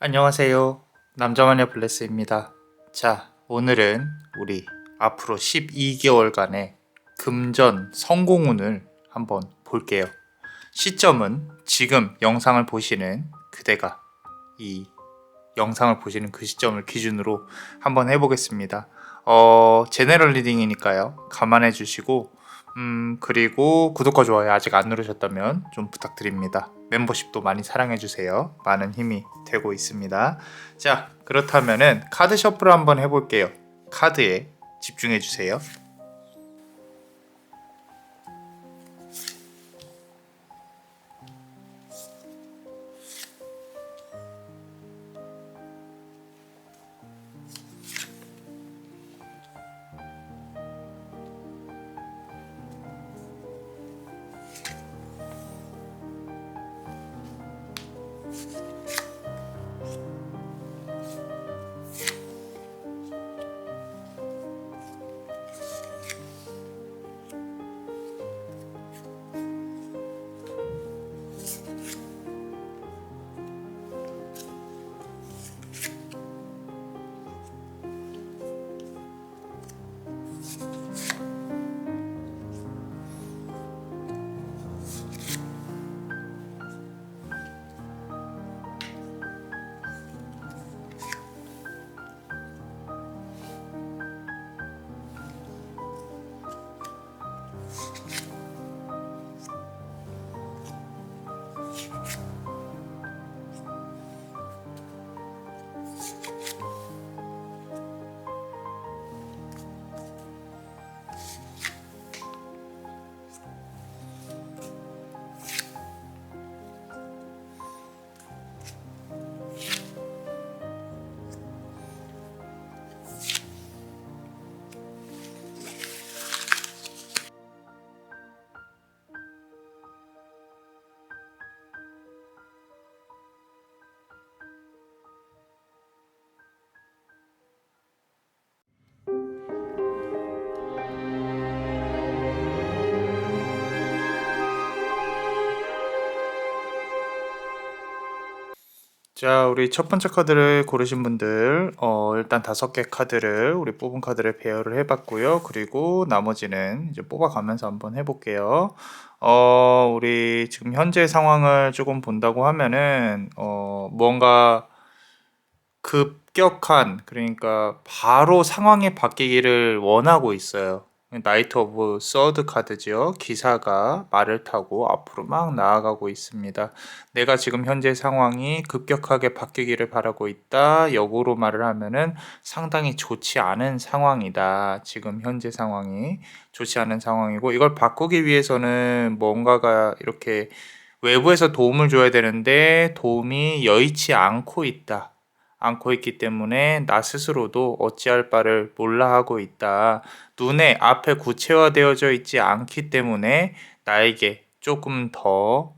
안녕하세요. 남자마녀 블레스입니다. 자, 오늘은 우리 앞으로 12개월간의 금전 성공운을 한번 볼게요. 시점은 지금 영상을 보시는 그대가 이 영상을 보시는 그 시점을 기준으로 한번 해보겠습니다. 제네럴 리딩이니까요. 감안해 주시고 그리고 구독과 좋아요 아직 안 누르셨다면 좀 부탁드립니다. 멤버십도 많이 사랑해 주세요. 많은 힘이 되고 있습니다. 자, 그렇다면은 카드 셔플을 한번 해볼게요. 카드에 집중해 주세요. 자, 우리 첫 번째 카드를 고르신 분들, 일단 5개 카드를, 우리 뽑은 카드를 배열을 해봤고요. 그리고 나머지는 이제 뽑아가면서 한번 해볼게요. 우리 지금 현재 상황을 조금 본다고 하면은, 뭔가 급격한, 그러니까 바로 상황이 바뀌기를 원하고 있어요. 나이트 오브 서드 카드지요. 기사가 말을 타고 앞으로 막 나아가고 있습니다. 내가 지금 현재 상황이 급격하게 바뀌기를 바라고 있다. 역으로 말을 하면은 상당히 좋지 않은 상황이다. 지금 현재 상황이 좋지 않은 상황이고, 이걸 바꾸기 위해서는 뭔가가 이렇게 외부에서 도움을 줘야 되는데 도움이 여의치 않고 있기 때문에 나 스스로도 어찌할 바를 몰라 하고 있다. 눈에 앞에 구체화되어져 있지 않기 때문에 나에게 조금 더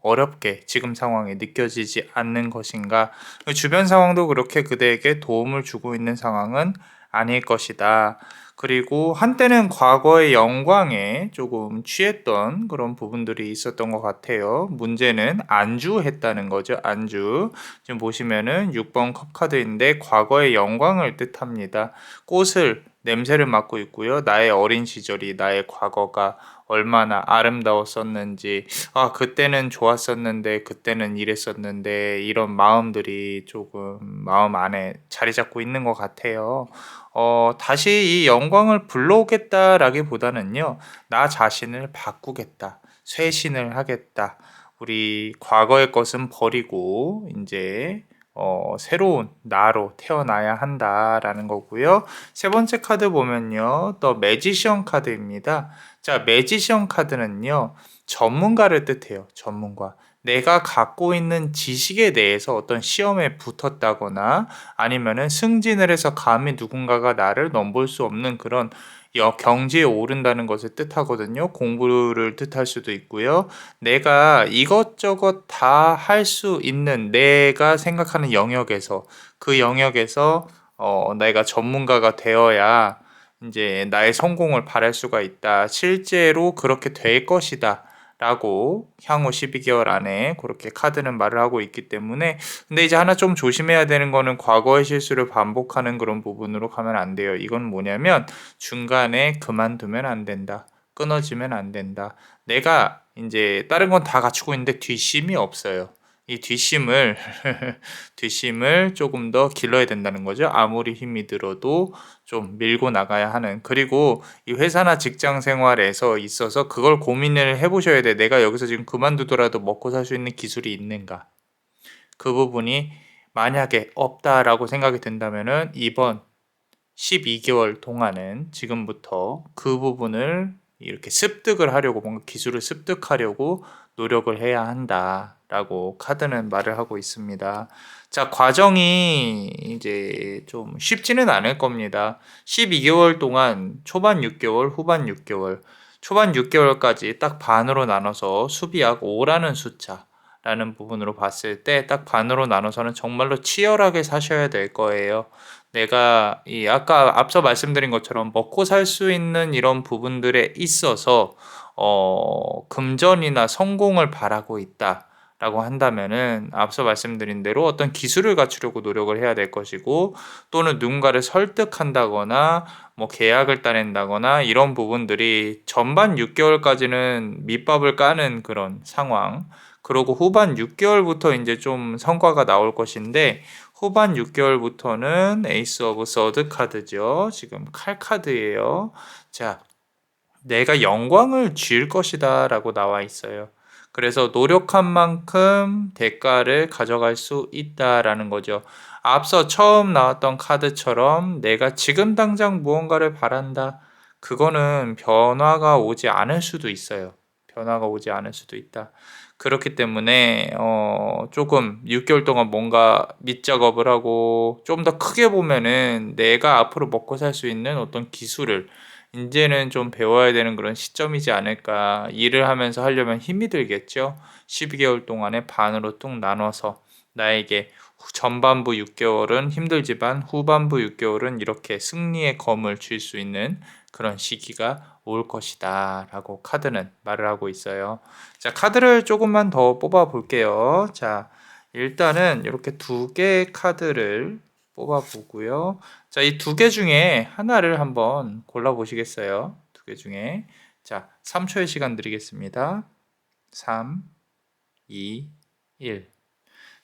어렵게 지금 상황이 느껴지지 않는 것인가. 주변 상황도 그렇게 그대에게 도움을 주고 있는 상황은 아닐 것이다. 그리고 한때는 과거의 영광에 조금 취했던 그런 부분들이 있었던 것 같아요. 문제는 안주했다는 거죠. 안주. 지금 보시면은 6번 컵 카드인데 과거의 영광을 뜻합니다. 꽃을 냄새를 맡고 있고요. 나의 어린 시절이, 나의 과거가 얼마나 아름다웠었는지, 아, 그때는 좋았었는데, 그때는 이랬었는데, 이런 마음들이 조금 마음 안에 자리 잡고 있는 것 같아요. 다시 이 영광을 불러오겠다라기보다는요, 나 자신을 바꾸겠다, 쇄신을 하겠다. 우리 과거의 것은 버리고 이제 새로운 나로 태어나야 한다라는 거고요. 세 번째 카드 보면요, 더 매지션 카드입니다. 자, 매지션 카드는요, 전문가를 뜻해요. 전문가. 내가 갖고 있는 지식에 대해서 어떤 시험에 붙었다거나 아니면은 승진을 해서 감히 누군가가 나를 넘볼 수 없는 그런 경지에 오른다는 것을 뜻하거든요. 공부를 뜻할 수도 있고요. 내가 이것저것 다 할 수 있는 내가 생각하는 영역에서 그 영역에서 내가 전문가가 되어야 이제 나의 성공을 바랄 수가 있다. 실제로 그렇게 될 것이다. 라고 향후 12개월 안에 그렇게 카드는 말을 하고 있기 때문에, 근데 이제 하나 좀 조심해야 되는 거는 과거의 실수를 반복하는 그런 부분으로 가면 안 돼요. 이건 뭐냐면 중간에 그만두면 안 된다. 끊어지면 안 된다. 내가 이제 다른 건 다 갖추고 있는데 뒷심이 없어요. 이 뒷심을 뒷심을 조금 더 길러야 된다는 거죠. 아무리 힘이 들어도 좀 밀고 나가야 하는. 그리고 이 회사나 직장 생활에서 있어서 그걸 고민을 해보셔야 돼. 내가 여기서 지금 그만두더라도 먹고 살 수 있는 기술이 있는가? 그 부분이 만약에 없다라고 생각이 든다면은 이번 12개월 동안은 지금부터 그 부분을 이렇게 습득을 하려고, 뭔가 기술을 습득하려고 노력을 해야 한다라고 카드는 말을 하고 있습니다. 자, 과정이 이제 좀 쉽지는 않을 겁니다. 12개월 동안 초반 6개월, 후반 6개월, 초반 6개월까지 딱 반으로 나눠서 수비약 5라는 숫자라는 부분으로 봤을 때 딱 반으로 나눠서는 정말로 치열하게 사셔야 될 거예요. 내가 이 아까 앞서 말씀드린 것처럼 먹고 살 수 있는 이런 부분들에 있어서 금전이나 성공을 바라고 있다라고 한다면은 앞서 말씀드린 대로 어떤 기술을 갖추려고 노력을 해야 될 것이고, 또는 누군가를 설득한다거나 뭐 계약을 따낸다거나 이런 부분들이 전반 6개월까지는 밑밥을 까는 그런 상황, 그리고 후반 6개월부터 이제 좀 성과가 나올 것인데, 후반 6개월부터는 에이스 오브 서드 카드죠. 지금 칼 카드예요. 자, 내가 영광을 쥘 것이다 라고 나와 있어요. 그래서 노력한 만큼 대가를 가져갈 수 있다라는 거죠. 앞서 처음 나왔던 카드처럼 내가 지금 당장 무언가를 바란다. 그거는 변화가 오지 않을 수도 있어요. 변화가 오지 않을 수도 있다. 그렇기 때문에 조금 6개월 동안 뭔가 밑작업을 하고 좀 더 크게 보면은 내가 앞으로 먹고 살 수 있는 어떤 기술을 이제는 좀 배워야 되는 그런 시점이지 않을까. 일을 하면서 하려면 힘이 들겠죠. 12개월 동안에 반으로 뚝 나눠서 나에게 전반부 6개월은 힘들지만 후반부 6개월은 이렇게 승리의 검을 쥘 수 있는 그런 시기가 올 것이다 라고 카드는 말을 하고 있어요. 자, 카드를 조금만 더 뽑아 볼게요. 자, 일단은 이렇게 두 개의 카드를 뽑아 보고요. 자, 이 두 개 중에 하나를 한번 골라 보시겠어요? 두 개 중에. 자, 3초의 시간 드리겠습니다. 3, 2, 1.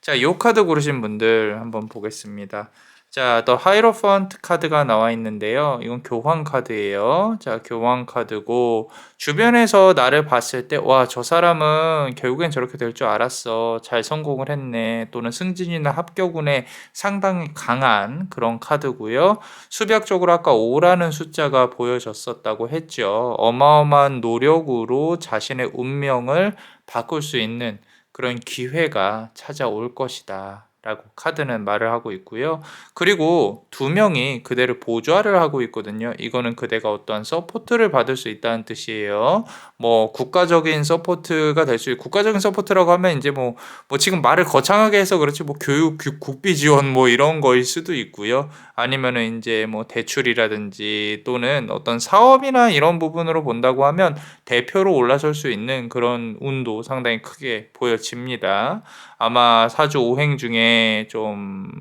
자, 요 카드 고르신 분들 한번 보겠습니다. 자, 더 하이로펀트 카드가 나와 있는데요. 이건 교환 카드예요. 자, 교환 카드고 주변에서 나를 봤을 때 와, 저 사람은 결국엔 저렇게 될 줄 알았어. 잘 성공을 했네. 또는 승진이나 합격운에 상당히 강한 그런 카드고요. 수비학적으로 아까 5라는 숫자가 보여졌었다고 했죠. 어마어마한 노력으로 자신의 운명을 바꿀 수 있는 그런 기회가 찾아올 것이다 라고 카드는 말을 하고 있고요. 그리고 두 명이 그대를 보좌를 하고 있거든요. 이거는 그대가 어떠한 서포트를 받을 수 있다는 뜻이에요. 뭐 국가적인 서포트가 될 수 있고, 국가적인 서포트라고 하면 이제 뭐 지금 말을 거창하게 해서 그렇지 뭐 교육, 국비 지원 뭐 이런 거일 수도 있고요. 아니면은 이제 뭐 대출이라든지 또는 어떤 사업이나 이런 부분으로 본다고 하면 대표로 올라설 수 있는 그런 운도 상당히 크게 보여집니다. 아마 사주 오행 중에 좀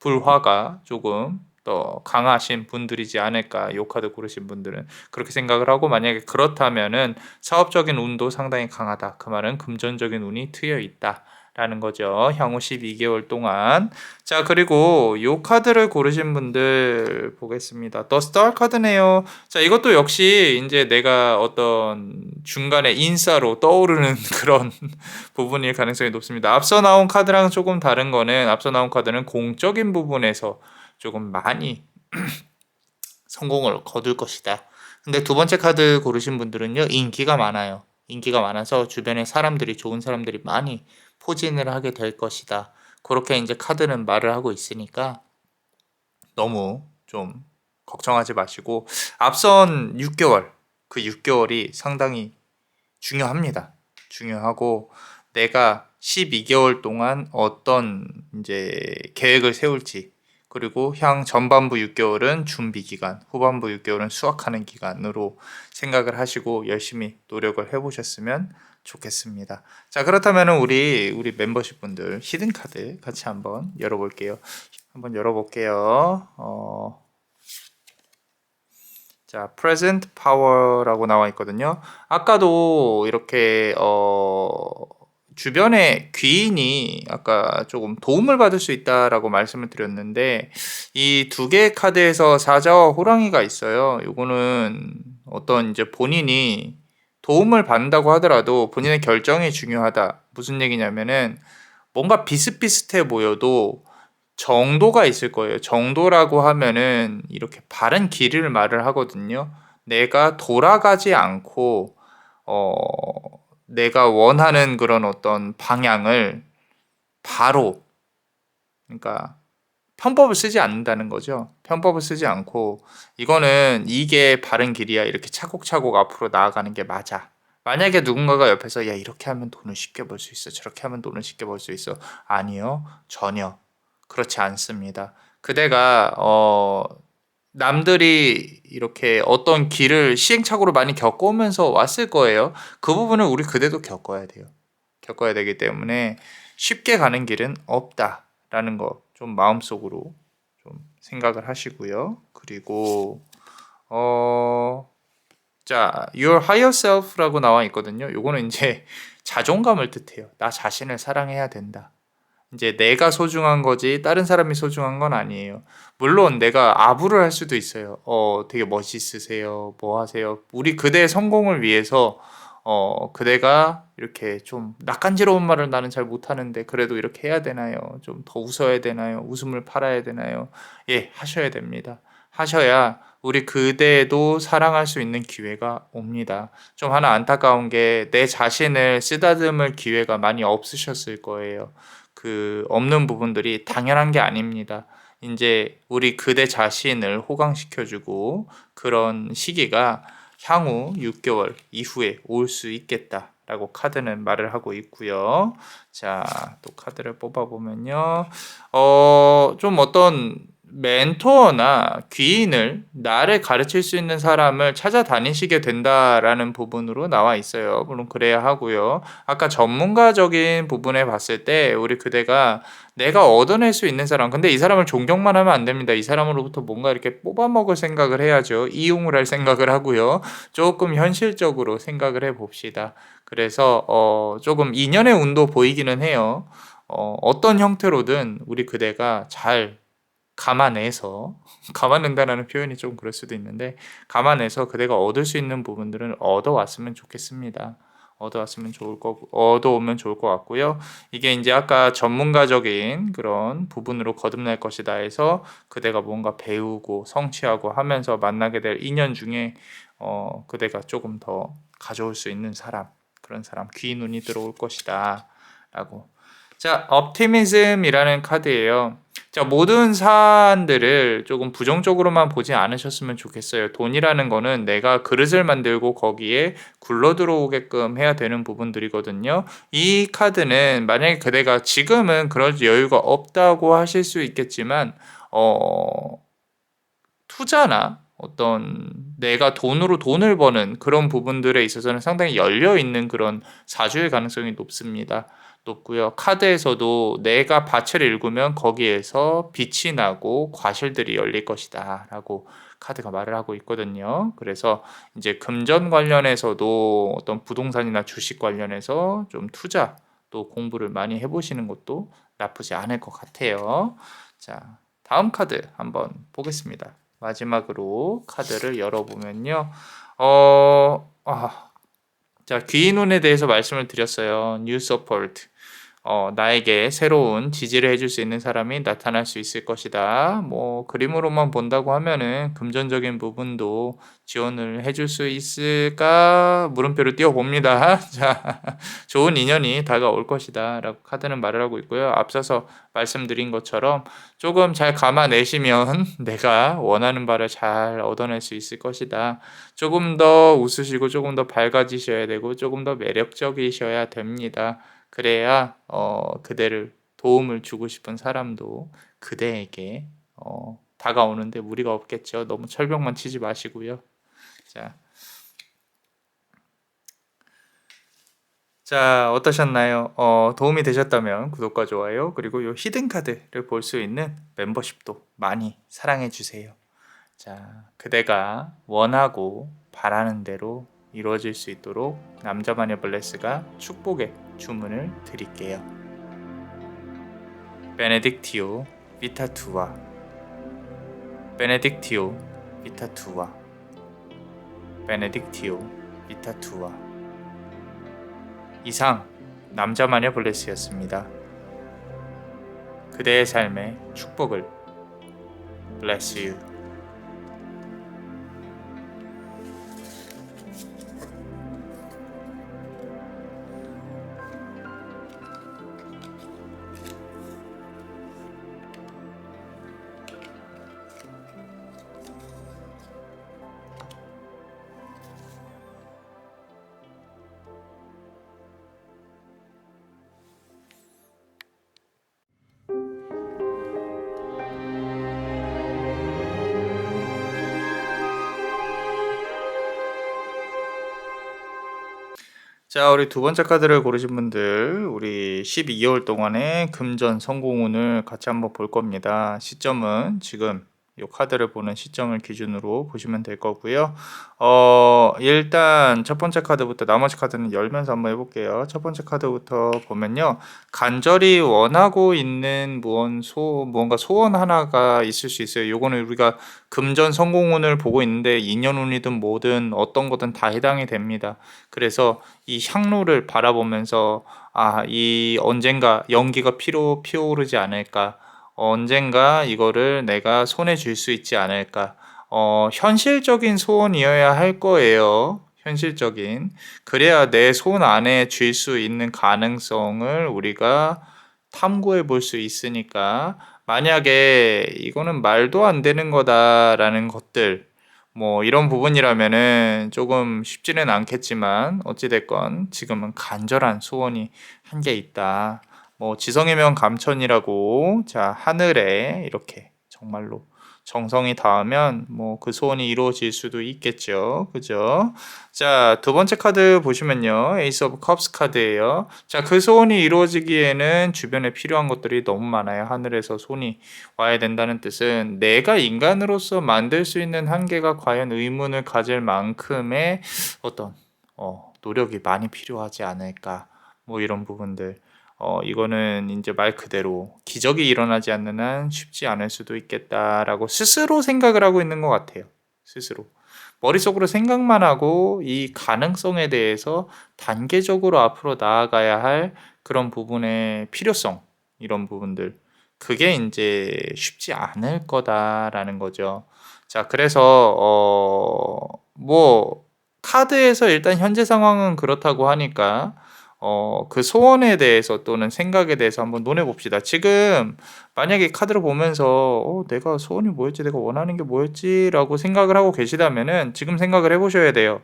불화가 조금 더 강하신 분들이지 않을까, 요 카드 고르신 분들은 그렇게 생각을 하고, 만약에 그렇다면은 사업적인 운도 상당히 강하다. 그 말은 금전적인 운이 트여 있다 라는 거죠. 향후 12개월 동안. 자, 그리고 요 카드를 고르신 분들 보겠습니다. 더 스타 카드네요. 자, 이것도 역시 이제 내가 어떤 중간에 인싸로 떠오르는 그런 부분일 가능성이 높습니다. 앞서 나온 카드랑 조금 다른 거는, 앞서 나온 카드는 공적인 부분에서 조금 많이 성공을 거둘 것이다. 근데 두 번째 카드 고르신 분들은요, 인기가 많아요. 인기가 많아서 주변에 사람들이, 좋은 사람들이 많이 포진을 하게 될 것이다. 그렇게 이제 카드는 말을 하고 있으니까 너무 좀 걱정하지 마시고, 앞선 6개월, 그 6개월이 상당히 중요합니다. 중요하고, 내가 12개월 동안 어떤 이제 계획을 세울지, 그리고 향 전반부 6개월은 준비 기간, 후반부 6개월은 수확하는 기간으로 생각을 하시고 열심히 노력을 해보셨으면 좋겠습니다. 자, 그렇다면 우리 멤버십 분들 히든 카드 같이 한번 열어볼게요. 한번 열어볼게요. 자, present power라고 나와 있거든요. 아까도 이렇게 주변에 귀인이 아까 조금 도움을 받을 수 있다라고 말씀을 드렸는데 이 두 개의 카드에서 사자와 호랑이가 있어요. 요거는 어떤 이제 본인이 도움을 받는다고 하더라도 본인의 결정이 중요하다. 무슨 얘기냐면은 뭔가 비슷비슷해 보여도 정도가 있을 거예요. 정도라고 하면은 이렇게 바른 길을 말을 하거든요. 내가 돌아가지 않고 어 내가 원하는 그런 어떤 방향을 바로, 그러니까 편법을 쓰지 않는다는 거죠. 편법을 쓰지 않고 이거는 이게 바른 길이야. 이렇게 차곡차곡 앞으로 나아가는 게 맞아. 만약에 누군가가 옆에서 야 이렇게 하면 돈을 쉽게 벌 수 있어. 저렇게 하면 돈을 쉽게 벌 수 있어. 아니요. 전혀 그렇지 않습니다. 그대가 남들이 이렇게 어떤 길을 시행착오를 많이 겪어오면서 왔을 거예요. 그 부분을 우리 그대도 겪어야 돼요. 겪어야 되기 때문에 쉽게 가는 길은 없다라는 거 좀 마음속으로 좀 생각을 하시고요. 그리고 자, your higher self라고 나와 있거든요. 요거는 이제 자존감을 뜻해요. 나 자신을 사랑해야 된다. 이제 내가 소중한 거지 다른 사람이 소중한 건 아니에요. 물론 내가 아부를 할 수도 있어요. 되게 멋있으세요. 뭐 하세요? 우리 그대의 성공을 위해서 그대가 이렇게 좀 낯간지러운 말을 나는 잘 못하는데 그래도 이렇게 해야 되나요? 좀 더 웃어야 되나요? 웃음을 팔아야 되나요? 예, 하셔야 됩니다. 하셔야 우리 그대도 사랑할 수 있는 기회가 옵니다. 좀 하나 안타까운 게 내 자신을 쓰다듬을 기회가 많이 없으셨을 거예요. 그 없는 부분들이 당연한 게 아닙니다. 이제 우리 그대 자신을 호강시켜주고 그런 시기가 향후 6개월 이후에 올 수 있겠다라고 카드는 말을 하고 있고요. 자, 또 카드를 뽑아보면요. 좀 어떤 멘토나 귀인을 나를 가르칠 수 있는 사람을 찾아다니시게 된다라는 부분으로 나와 있어요. 물론 그래야 하고요. 아까 전문가적인 부분에 봤을 때 우리 그대가 내가 얻어낼 수 있는 사람, 근데 이 사람을 존경만 하면 안 됩니다. 이 사람으로부터 뭔가 이렇게 뽑아먹을 생각을 해야죠. 이용을 할 생각을 하고요. 조금 현실적으로 생각을 해봅시다. 그래서 조금 인연의 운도 보이기는 해요. 어떤 형태로든 우리 그대가 잘 감안해서 감안한다라는 표현이 좀 그럴 수도 있는데 감안해서 그대가 얻을 수 있는 부분들은 얻어왔으면 좋겠습니다. 얻어왔으면 좋을 거고 얻어오면 좋을 것 같고요. 이게 이제 아까 전문가적인 그런 부분으로 거듭날 것이다 해서 그대가 뭔가 배우고 성취하고 하면서 만나게 될 인연 중에 그대가 조금 더 가져올 수 있는 사람, 그런 사람 귀 눈이 들어올 것이다라고. 자, optimism이라는 카드예요. 자, 모든 사안들을 조금 부정적으로만 보지 않으셨으면 좋겠어요. 돈이라는 거는 내가 그릇을 만들고 거기에 굴러 들어오게끔 해야 되는 부분들이거든요. 이 카드는 만약에 그대가 지금은 그럴 여유가 없다고 하실 수 있겠지만, 투자나 어떤 내가 돈으로 돈을 버는 그런 부분들에 있어서는 상당히 열려 있는 그런 사주의 가능성이 높고요. 카드에서도 내가 밭을 일구면 거기에서 빛이 나고 과실들이 열릴 것이다라고 카드가 말을 하고 있거든요. 그래서 이제 금전 관련해서도 어떤 부동산이나 주식 관련해서 좀 투자 또 공부를 많이 해보시는 것도 나쁘지 않을 것 같아요. 자, 다음 카드 한번 보겠습니다. 마지막으로 카드를 열어보면요. 자, 귀인운에 대해서 말씀을 드렸어요. New Support. 나에게 새로운 지지를 해줄 수 있는 사람이 나타날 수 있을 것이다. 뭐 그림으로만 본다고 하면은 금전적인 부분도 지원을 해줄 수 있을까? 물음표를 띄워봅니다. 자, 좋은 인연이 다가올 것이다. 라고 카드는 말을 하고 있고요. 앞서서 말씀드린 것처럼 조금 잘 감아내시면 내가 원하는 바를 잘 얻어낼 수 있을 것이다. 조금 더 웃으시고 조금 더 밝아지셔야 되고 조금 더 매력적이셔야 됩니다. 그래야 그대를 도움을 주고 싶은 사람도 그대에게 다가오는데 무리가 없겠죠. 너무 철벽만 치지 마시고요. 자, 어떠셨나요? 도움이 되셨다면 구독과 좋아요, 그리고 요 히든 카드를 볼 수 있는 멤버십도 많이 사랑해 주세요. 자, 그대가 원하고 바라는 대로 이루어질 수 있도록 남자마녀 블레스가 축복의 주문을 드릴게요. 베네딕티오 비타투아, 베네딕티오 비타투아, 베네딕티오 비타투아. 이상 남자마녀 블레스였습니다. 그대의 삶에 축복을. Bless you. 자, 우리 두 번째 카드를 고르신 분들, 우리 12개월 동안의 금전 성공운을 같이 한번 볼 겁니다. 시점은 지금 이 카드를 보는 시점을 기준으로 보시면 될 거고요. 일단 첫 번째 카드부터, 나머지 카드는 열면서 한번 해볼게요. 첫 번째 카드부터 보면요, 간절히 원하고 있는 무언가 소원 하나가 있을 수 있어요. 요거는 우리가 금전 성공운을 보고 있는데 인연운이든 뭐든 어떤 거든 다 해당이 됩니다. 그래서 이 향로를 바라보면서 이 언젠가 연기가 피어오르지 않을까, 언젠가 이거를 내가 손에 쥘 수 있지 않을까. 현실적인 소원이어야 할 거예요. 현실적인. 그래야 내 손 안에 쥘 수 있는 가능성을 우리가 탐구해 볼 수 있으니까, 만약에 이거는 말도 안 되는 거다라는 것들, 뭐 이런 부분이라면은 조금 쉽지는 않겠지만 어찌됐건 지금은 간절한 소원이 한 게 있다. 뭐 지성이면 감천이라고, 자, 하늘에 이렇게 정말로 정성이 닿으면 뭐 그 소원이 이루어질 수도 있겠죠. 그죠? 자, 두 번째 카드 보시면요, 에이스 오브 컵스 카드예요. 자, 그 소원이 이루어지기에는 주변에 필요한 것들이 너무 많아요. 하늘에서 손이 와야 된다는 뜻은 내가 인간으로서 만들 수 있는 한계가 과연 의문을 가질 만큼의 어떤 노력이 많이 필요하지 않을까, 뭐 이런 부분들. 이거는 이제 말 그대로 기적이 일어나지 않는 한 쉽지 않을 수도 있겠다라고 스스로 생각을 하고 있는 것 같아요. 스스로. 머릿속으로 생각만 하고 이 가능성에 대해서 단계적으로 앞으로 나아가야 할 그런 부분의 필요성, 이런 부분들. 그게 이제 쉽지 않을 거다라는 거죠. 자, 그래서 뭐 카드에서 일단 현재 상황은 그렇다고 하니까 그 소원에 대해서 또는 생각에 대해서 한번 논해 봅시다. 지금 만약에 카드를 보면서 내가 소원이 뭐였지? 내가 원하는 게 뭐였지? 라고 생각을 하고 계시다면은 지금 생각을 해 보셔야 돼요.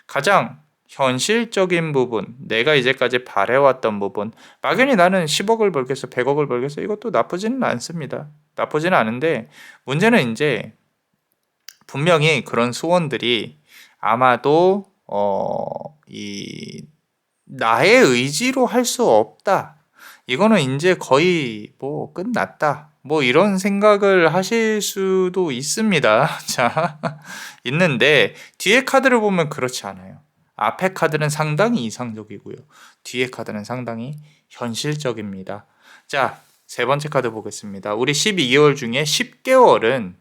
가장 현실적인 부분, 내가 이제까지 바래왔던 부분, 막연히 나는 10억을 벌겠어, 100억을 벌겠어, 이것도 나쁘지는 않습니다. 나쁘지는 않은데, 문제는 이제 분명히 그런 소원들이 아마도 나의 의지로 할 수 없다, 이거는 이제 거의 뭐 끝났다, 뭐 이런 생각을 하실 수도 있습니다. 자, 있는데 뒤에 카드를 보면 그렇지 않아요. 앞에 카드는 상당히 이상적이고요, 뒤에 카드는 상당히 현실적입니다. 자, 세 번째 카드 보겠습니다. 우리 12개월 중에 10개월은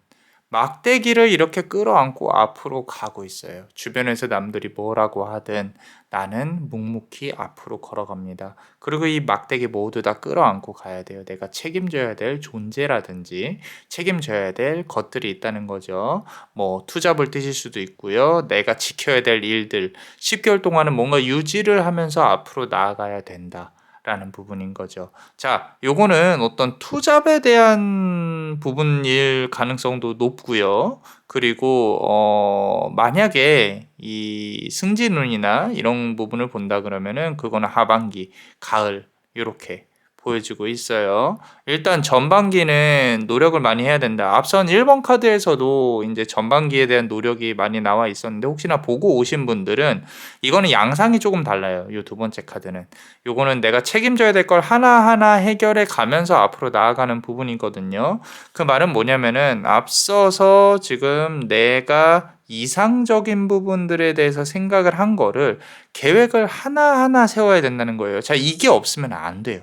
막대기를 이렇게 끌어안고 앞으로 가고 있어요. 주변에서 남들이 뭐라고 하든 나는 묵묵히 앞으로 걸어갑니다. 그리고 이 막대기 모두 다 끌어안고 가야 돼요. 내가 책임져야 될 존재라든지 책임져야 될 것들이 있다는 거죠. 뭐 투잡을 뛰실 수도 있고요. 내가 지켜야 될 일들, 10개월 동안은 뭔가 유지를 하면서 앞으로 나아가야 된다 라는 부분인 거죠. 자, 요거는 어떤 투잡에 대한 부분일 가능성도 높고요. 그리고 만약에 이 승진운이나 이런 부분을 본다 그러면은 그거는 하반기, 가을 요렇게 보여주고 있어요. 일단 전반기는 노력을 많이 해야 된다. 앞선 1번 카드에서도 이제 전반기에 대한 노력이 많이 나와 있었는데 혹시나 보고 오신 분들은 이거는 양상이 조금 달라요. 이 두 번째 카드는. 요거는 내가 책임져야 될 걸 하나하나 해결해 가면서 앞으로 나아가는 부분이거든요. 그 말은 뭐냐면은 앞서서 지금 내가 이상적인 부분들에 대해서 생각을 한 거를 계획을 하나하나 세워야 된다는 거예요. 자, 이게 없으면 안 돼요.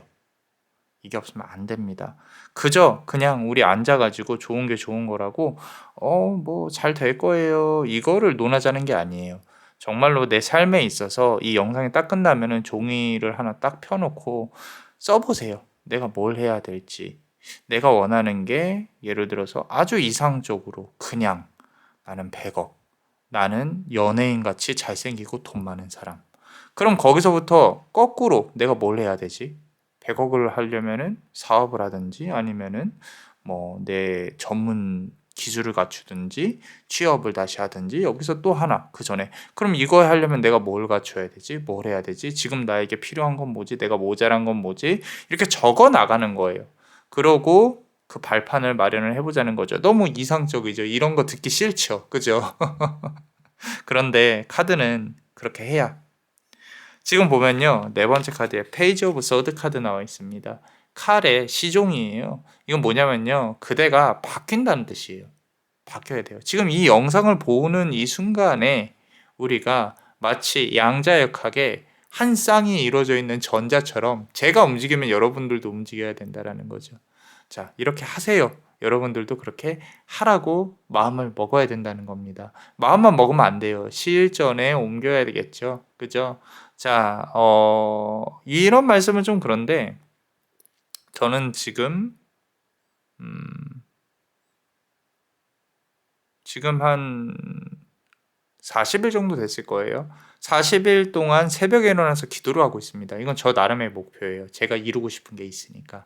이게 없으면 안 됩니다. 그저 그냥 우리 앉아가지고 좋은 게 좋은 거라고 뭐 잘 될 거예요. 이거를 논하자는 게 아니에요. 정말로 내 삶에 있어서 이 영상이 딱 끝나면은 종이를 하나 딱 펴놓고 써보세요. 내가 뭘 해야 될지. 내가 원하는 게 예를 들어서 아주 이상적으로 그냥 나는 100억. 나는 연예인같이 잘생기고 돈 많은 사람. 그럼 거기서부터 거꾸로 내가 뭘 해야 되지? 100억을 하려면은 사업을 하든지 아니면은 뭐 내 전문 기술을 갖추든지 취업을 다시 하든지 여기서 또 하나 그 전에 그럼 이거 하려면 내가 뭘 갖춰야 되지? 뭘 해야 되지? 지금 나에게 필요한 건 뭐지? 내가 모자란 건 뭐지? 이렇게 적어 나가는 거예요. 그러고 그 발판을 마련을 해보자는 거죠. 너무 이상적이죠. 이런 거 듣기 싫죠. 그죠? 그런데 카드는 그렇게 해야 지금 보면요. 네 번째 카드에 페이지 오브 서드 카드 나와 있습니다. 칼의 시종이에요. 이건 뭐냐면요. 그대가 바뀐다는 뜻이에요. 바뀌어야 돼요. 지금 이 영상을 보는 이 순간에 우리가 마치 양자역학에 한 쌍이 이루어져 있는 전자처럼 제가 움직이면 여러분들도 움직여야 된다는 거죠. 자, 이렇게 하세요. 여러분들도 그렇게 하라고 마음을 먹어야 된다는 겁니다. 마음만 먹으면 안 돼요. 실전에 옮겨야 되겠죠. 그죠? 자, 이런 말씀은 좀 그런데 저는 지금 한 40일 정도 됐을 거예요. 40일 동안 새벽에 일어나서 기도를 하고 있습니다. 이건 저 나름의 목표예요. 제가 이루고 싶은 게 있으니까.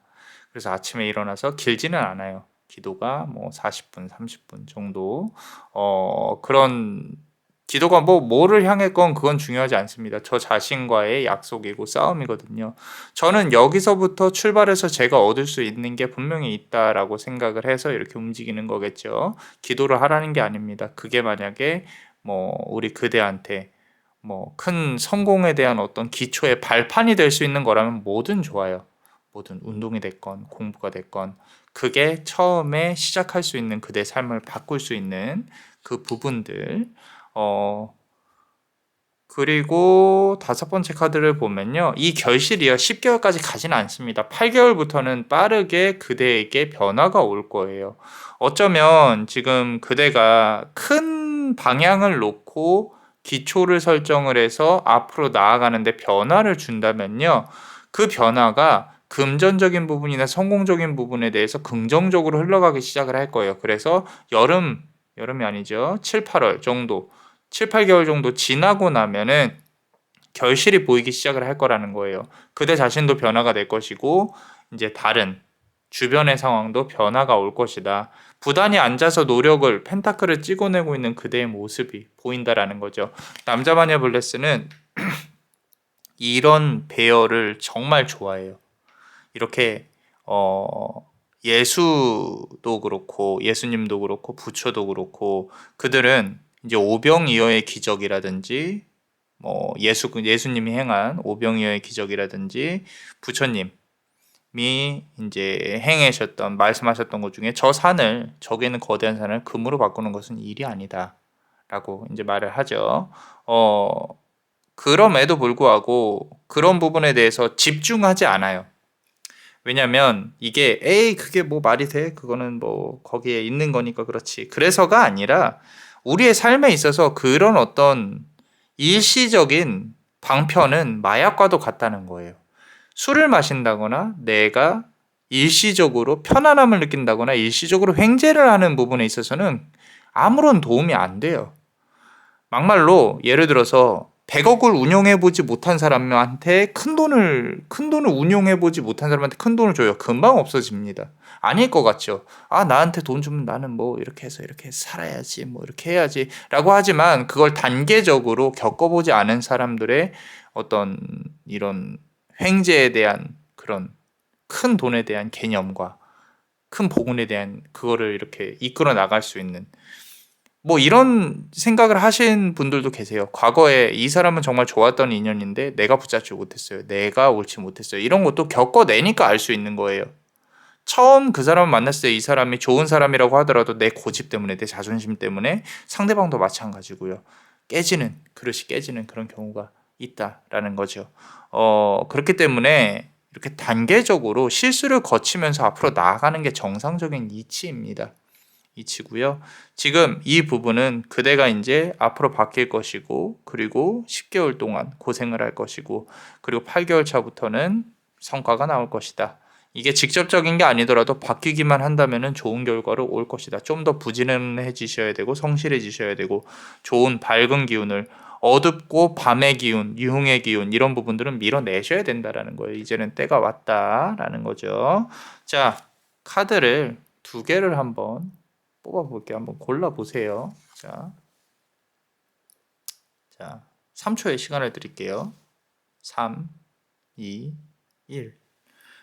그래서 아침에 일어나서 길지는 않아요. 기도가 뭐 40분, 30분 정도. 그런 기도가 뭐를 향했건 그건 중요하지 않습니다. 저 자신과의 약속이고 싸움이거든요. 저는 여기서부터 출발해서 제가 얻을 수 있는 게 분명히 있다라고 생각을 해서 이렇게 움직이는 거겠죠. 기도를 하라는 게 아닙니다. 그게 만약에 뭐 우리 그대한테 뭐 큰 성공에 대한 어떤 기초의 발판이 될 수 있는 거라면 뭐든 좋아요. 뭐든 운동이 됐건 공부가 됐건 그게 처음에 시작할 수 있는 그대 삶을 바꿀 수 있는 그 부분들 그리고 다섯 번째 카드를 보면요. 이 결실이요. 10개월까지 가지는 않습니다. 8개월부터는 빠르게 그대에게 변화가 올 거예요. 어쩌면 지금 그대가 큰 방향을 놓고 기초를 설정을 해서 앞으로 나아가는데 변화를 준다면요. 그 변화가 금전적인 부분이나 성공적인 부분에 대해서 긍정적으로 흘러가기 시작을 할 거예요. 그래서 여름이 아니죠. 7, 8월 정도 7, 8개월 정도 지나고 나면은 결실이 보이기 시작을 할 거라는 거예요. 그대 자신도 변화가 될 것이고 이제 다른 주변의 상황도 변화가 올 것이다. 부단히 앉아서 노력을 펜타클을 찍어내고 있는 그대의 모습이 보인다라는 거죠. 남자마녀 블레스는 이런 배열을 정말 좋아해요. 이렇게 예수도 그렇고 예수님도 그렇고 부처도 그렇고 그들은 이제 오병이어의 기적이라든지 뭐 예수님이 행한 오병이어의 기적이라든지 부처님이 이제 행하셨던 말씀하셨던 것 중에 저 산을 저기 있는 거대한 산을 금으로 바꾸는 것은 일이 아니다라고 이제 말을 하죠. 그럼에도 불구하고 그런 부분에 대해서 집중하지 않아요. 왜냐면 이게 그게 뭐 말이 돼? 그거는 뭐 거기에 있는 거니까 그렇지. 그래서가 아니라 우리의 삶에 있어서 그런 어떤 일시적인 방편은 마약과도 같다는 거예요. 술을 마신다거나 내가 일시적으로 편안함을 느낀다거나 일시적으로 횡재를 하는 부분에 있어서는 아무런 도움이 안 돼요. 막말로 예를 들어서 100억을 운용해보지 못한 사람한테 큰 돈을 운용해보지 못한 사람한테 큰 돈을 줘요. 금방 없어집니다. 아닐 것 같죠. 나한테 돈 주면 나는 뭐 이렇게 해서 이렇게 살아야지, 뭐 이렇게 해야지 라고 하지만 그걸 단계적으로 겪어보지 않은 사람들의 어떤 이런 횡재에 대한 그런 큰 돈에 대한 개념과 큰 복운에 대한 그거를 이렇게 이끌어 나갈 수 있는 뭐 이런 생각을 하신 분들도 계세요. 과거에 이 사람은 정말 좋았던 인연인데 내가 붙잡지 못했어요. 내가 옳지 못했어요. 이런 것도 겪어내니까 알 수 있는 거예요. 처음 그 사람을 만났을 때 이 사람이 좋은 사람이라고 하더라도 내 고집 때문에 내 자존심 때문에 상대방도 마찬가지고요. 그릇이 깨지는 그런 경우가 있다라는 거죠. 그렇기 때문에 이렇게 단계적으로 실수를 거치면서 앞으로 나아가는 게 정상적인 이치입니다. 이치고요. 지금 이 부분은 그대가 이제 앞으로 바뀔 것이고 그리고 10개월 동안 고생을 할 것이고 그리고 8개월 차부터는 성과가 나올 것이다. 이게 직접적인 게 아니더라도 바뀌기만 한다면 좋은 결과로 올 것이다. 좀 더 부지런해지셔야 되고 성실해지셔야 되고 좋은 밝은 기운을 어둡고 밤의 기운, 유흥의 기운 이런 부분들은 밀어내셔야 된다라는 거예요. 이제는 때가 왔다라는 거죠. 자, 카드를 두 개를 한번 뽑아볼게요. 한번 골라보세요. 자, 3초의 시간을 드릴게요. 3, 2, 1.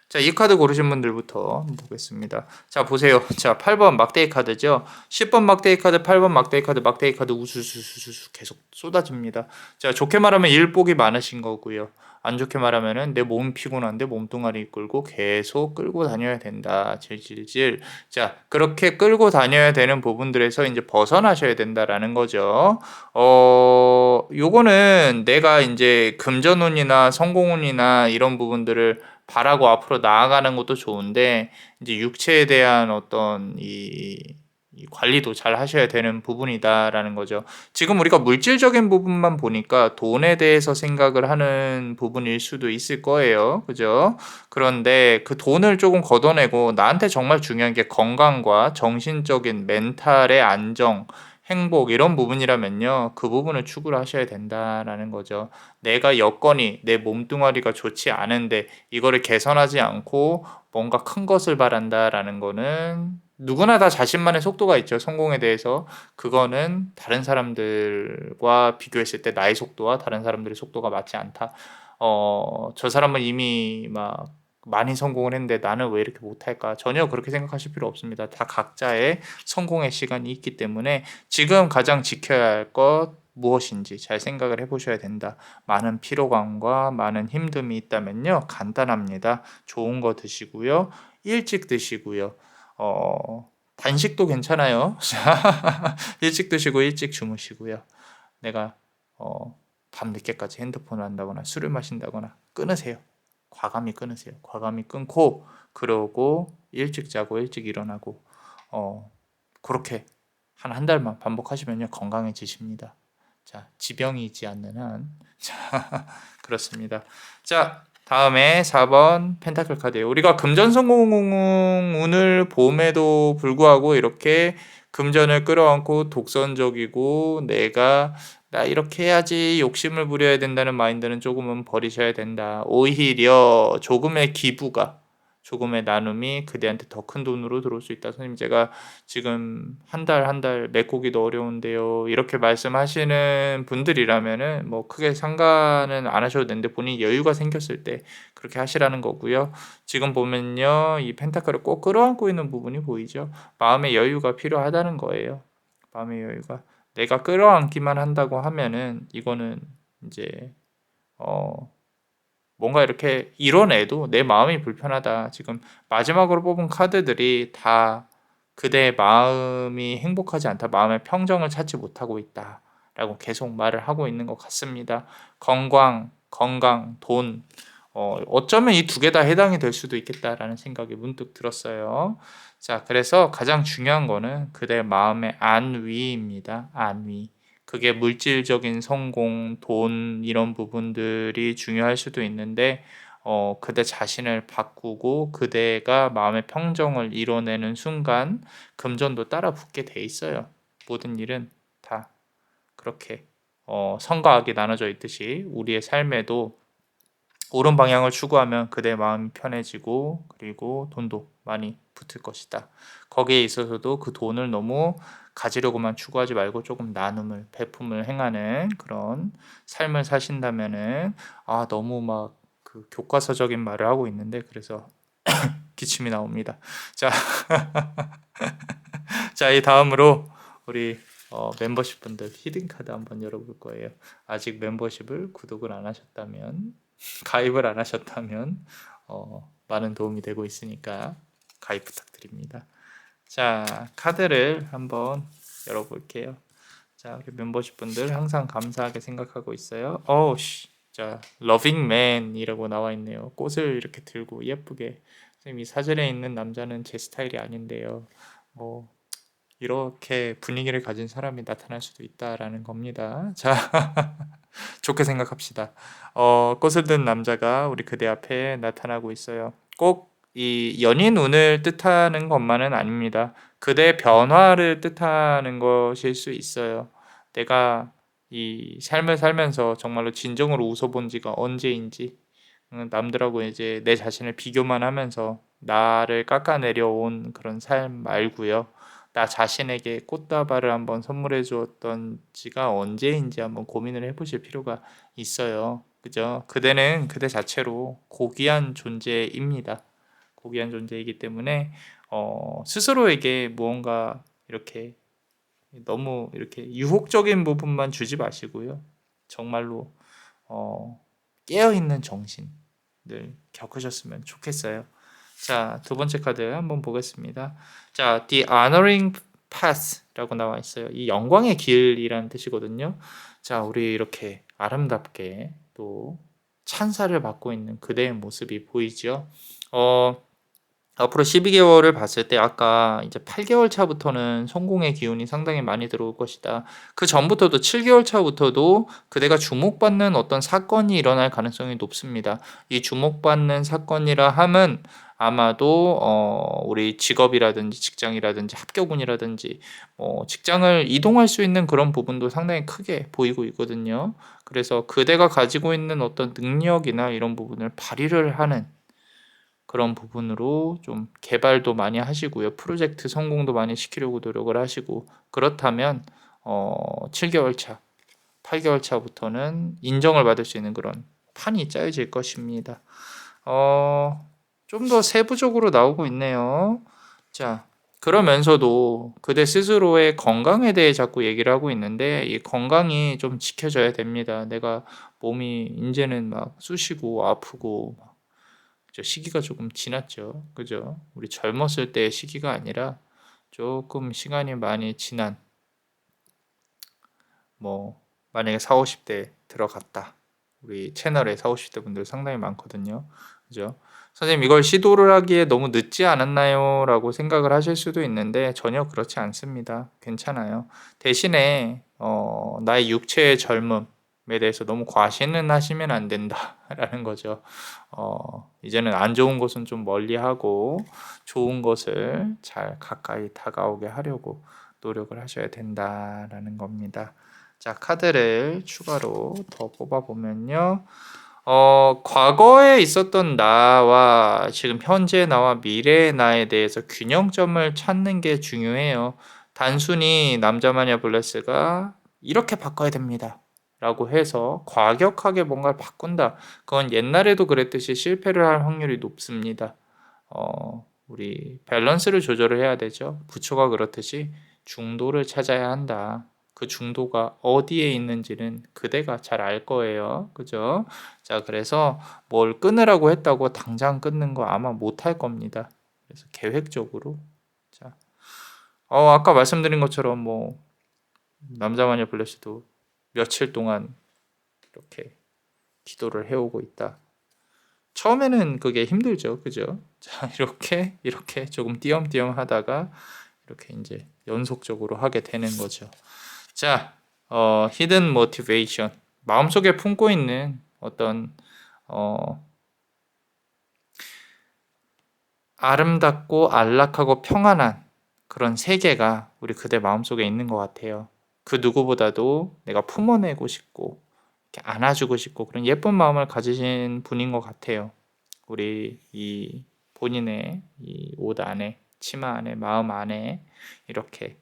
자, 이 카드 고르신 분들부터 한번 보겠습니다. 자, 보세요. 자, 8번 막대기 카드죠. 10번 막대기 카드, 8번 막대기 카드 우수수수수 계속 쏟아집니다. 자, 좋게 말하면 일복이 많으신 거고요. 안 좋게 말하면은 내 몸이 피곤한데 몸뚱아리 끌고 계속 끌고 다녀야 된다. 질질질. 자, 그렇게 끌고 다녀야 되는 부분들에서 이제 벗어나셔야 된다라는 거죠. 요거는 내가 이제 금전운이나 성공운이나 이런 부분들을 바라고 앞으로 나아가는 것도 좋은데 이제 육체에 대한 어떤 이 관리도 잘 하셔야 되는 부분이다라는 거죠. 지금 우리가 물질적인 부분만 보니까 돈에 대해서 생각을 하는 부분일 수도 있을 거예요. 그죠? 그런데 그 돈을 조금 걷어내고 나한테 정말 중요한 게 건강과 정신적인 멘탈의 안정, 행복 이런 부분이라면요. 그 부분을 추구를 하셔야 된다라는 거죠. 내가 여건이 내 몸뚱아리가 좋지 않은데 이거를 개선하지 않고 뭔가 큰 것을 바란다라는 거는 누구나 다 자신만의 속도가 있죠. 성공에 대해서. 그거는 다른 사람들과 비교했을 때 나의 속도와 다른 사람들의 속도가 맞지 않다. 저 사람은 이미 막 많이 성공을 했는데 나는 왜 이렇게 못할까? 전혀 그렇게 생각하실 필요 없습니다. 다 각자의 성공의 시간이 있기 때문에 지금 가장 지켜야 할 것 무엇인지 잘 생각을 해보셔야 된다. 많은 피로감과 많은 힘듦이 있다면요. 간단합니다. 좋은 거 드시고요. 일찍 드시고요. 단식도 괜찮아요. 일찍 드시고 일찍 주무시고요. 내가 밤 늦게까지 핸드폰을 한다거나 술을 마신다거나 끊으세요. 과감히 끊으세요. 과감히 끊고 그러고 일찍 자고 일찍 일어나고 그렇게 한 달만 반복하시면요. 건강해지십니다. 자, 지병이 있지 않는 한. 자, 그렇습니다. 자, 다음에 4번 펜타클 카드예요. 우리가 금전성공운을 봄에도 불구하고 이렇게 금전을 끌어안고 독선적이고 내가 나 이렇게 해야지 욕심을 부려야 된다는 마인드는 조금은 버리셔야 된다. 오히려 조금의 기부가 조금의 나눔이 그대한테 더 큰 돈으로 들어올 수 있다. 선생님 제가 지금 한 달 메꾸기도 어려운데요. 이렇게 말씀하시는 분들이라면은 뭐 크게 상관은 안 하셔도 되는데 본인이 여유가 생겼을 때 그렇게 하시라는 거고요. 지금 보면요. 이 펜타클을 꼭 끌어안고 있는 부분이 보이죠. 마음의 여유가 필요하다는 거예요. 마음의 여유가. 내가 끌어안기만 한다고 하면은 이거는 이제 뭔가 이렇게 이뤄내도 내 마음이 불편하다. 지금 마지막으로 뽑은 카드들이 다 그대의 마음이 행복하지 않다. 마음의 평정을 찾지 못하고 있다. 라고 계속 말을 하고 있는 것 같습니다. 건강, 돈. 어쩌면 이 두 개 다 해당이 될 수도 있겠다라는 생각이 문득 들었어요. 자, 그래서 가장 중요한 거는 그대의 마음의 안위입니다. 안위. 그게 물질적인 성공, 돈 이런 부분들이 중요할 수도 있는데 그대 자신을 바꾸고 그대가 마음의 평정을 이뤄내는 순간 금전도 따라 붙게 돼 있어요. 모든 일은 다 그렇게 선과 악이 나눠져 있듯이 우리의 삶에도 옳은 방향을 추구하면 그대 마음이 편해지고 그리고 돈도 많이 붙을 것이다. 거기에 있어서도 그 돈을 너무 가지려고만 추구하지 말고 조금 나눔을 베품을 행하는 그런 삶을 사신다면은 너무 막 그 교과서적인 말을 하고 있는데 그래서 기침이 나옵니다. 자, 자, 이 다음으로 우리 멤버십 분들 히든 카드 한번 열어볼 거예요. 아직 멤버십을 구독을 안 하셨다면, 가입을 안 하셨다면 많은 도움이 되고 있으니까 가입 부탁드립니다. 자, 카드를 한번 열어볼게요. 자, 우리 멤버십 분들 항상 감사하게 생각하고 있어요. 자, 러빙맨이라고 나와 있네요. 꽃을 이렇게 들고 예쁘게. 선생님, 이 사진에 있는 남자는 제 스타일이 아닌데요. 뭐 이렇게 분위기를 가진 사람이 나타날 수도 있다라는 겁니다. 자, 좋게 생각합시다. 꽃을 든 남자가 우리 그대 앞에 나타나고 있어요. 꼭 이 연인 운을 뜻하는 것만은 아닙니다. 그대의 변화를 뜻하는 것일 수 있어요. 내가 이 삶을 살면서 정말로 진정으로 웃어본 지가 언제인지, 남들하고 이제 내 자신을 비교만 하면서 나를 깎아내려온 그런 삶 말고요. 나 자신에게 꽃다발을 한번 선물해 주었던 지가 언제인지 한번 고민을 해보실 필요가 있어요. 그죠? 그대는 그대 자체로 고귀한 존재입니다. 고귀한 존재이기 때문에 스스로에게 무언가 이렇게 너무 이렇게 유혹적인 부분만 주지 마시고요. 정말로 깨어있는 정신을 겪으셨으면 좋겠어요. 자, 두 번째 카드 한번 보겠습니다. 자, The Honoring Path라고 나와 있어요. 이 영광의 길이라는 뜻이거든요. 자, 우리 이렇게 아름답게 또 찬사를 받고 있는 그대의 모습이 보이죠. 앞으로 12개월을 봤을 때 아까 이제 8개월 차부터는 성공의 기운이 상당히 많이 들어올 것이다. 그 전부터도 7개월 차부터도 그대가 주목받는 어떤 사건이 일어날 가능성이 높습니다. 이 주목받는 사건이라 함은 아마도 우리 직업이라든지 직장이라든지 합격운이라든지 직장을 이동할 수 있는 그런 부분도 상당히 크게 보이고 있거든요. 그래서 그대가 가지고 있는 어떤 능력이나 이런 부분을 발휘를 하는 그런 부분으로 좀 개발도 많이 하시고요. 프로젝트 성공도 많이 시키려고 노력을 하시고, 그렇다면 7개월 차, 8개월 차부터는 인정을 받을 수 있는 그런 판이 짜여질 것입니다. 좀 더 세부적으로 나오고 있네요. 자, 그러면서도 그대 스스로의 건강에 대해 자꾸 얘기를 하고 있는데 이 건강이 좀 지켜져야 됩니다. 내가 몸이 이제는 막 쑤시고 아프고 시기가 조금 지났죠. 그죠? 우리 젊었을 때의 시기가 아니라 조금 시간이 많이 지난, 만약에 4, 50대 들어갔다. 우리 채널에 4, 50대 분들 상당히 많거든요. 그죠? 선생님, 이걸 시도를 하기에 너무 늦지 않았나요? 라고 생각을 하실 수도 있는데 전혀 그렇지 않습니다. 괜찮아요. 대신에 나의 육체의 젊음에 대해서 너무 과신은 하시면 안 된다라는 거죠. 이제는 안 좋은 것은 좀 멀리하고 좋은 것을 잘 가까이 다가오게 하려고 노력을 하셔야 된다라는 겁니다. 자, 카드를 추가로 더 뽑아보면요. 과거에 있었던 나와 지금 현재 나와 미래의 나에 대해서 균형점을 찾는 게 중요해요. 단순히 남자마녀 블레스가 이렇게 바꿔야 됩니다. 라고 해서 과격하게 뭔가를 바꾼다. 그건 옛날에도 그랬듯이 실패를 할 확률이 높습니다. 우리 밸런스를 조절을 해야 되죠. 부처가 그렇듯이 중도를 찾아야 한다. 그 중도가 어디에 있는지는 그대가 잘 알 거예요. 그죠? 자, 그래서 뭘 끊으라고 했다고 당장 끊는 거 아마 못 할 겁니다. 그래서 계획적으로. 자, 아까 말씀드린 것처럼 남자마녀 블레스도 며칠 동안 이렇게 기도를 해오고 있다. 처음에는 그게 힘들죠. 그죠? 자, 이렇게 조금 띄엄띄엄 하다가 이렇게 이제 연속적으로 하게 되는 거죠. 자, hidden motivation. 마음속에 품고 있는 어떤 아름답고 안락하고 평안한 그런 세계가 우리 그대 마음속에 있는 것 같아요. 그 누구보다도 내가 품어내고 싶고 이렇게 안아주고 싶고 그런 예쁜 마음을 가지신 분인 것 같아요. 우리 이 본인의 이 옷 안에, 치마 안에, 마음 안에 이렇게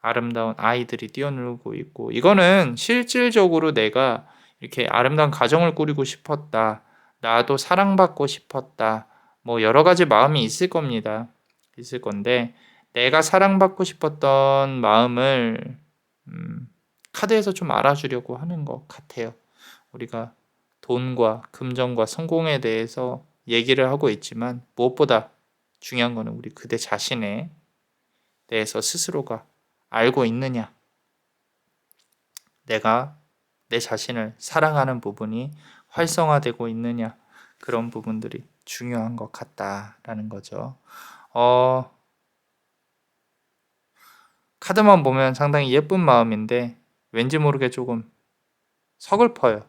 아름다운 아이들이 뛰어놀고 있고, 이거는 실질적으로 내가 이렇게 아름다운 가정을 꾸리고 싶었다. 나도 사랑받고 싶었다. 뭐 여러 가지 마음이 있을 겁니다. 있을 건데 내가 사랑받고 싶었던 마음을 카드에서 좀 알아주려고 하는 것 같아요. 우리가 돈과 금전과 성공에 대해서 얘기를 하고 있지만 무엇보다 중요한 거는 우리 그대 자신에 대해서 스스로가 알고 있느냐. 내가 내 자신을 사랑하는 부분이 활성화되고 있느냐. 그런 부분들이 중요한 것 같다라는 거죠. 카드만 보면 상당히 예쁜 마음인데 왠지 모르게 조금 서글퍼요.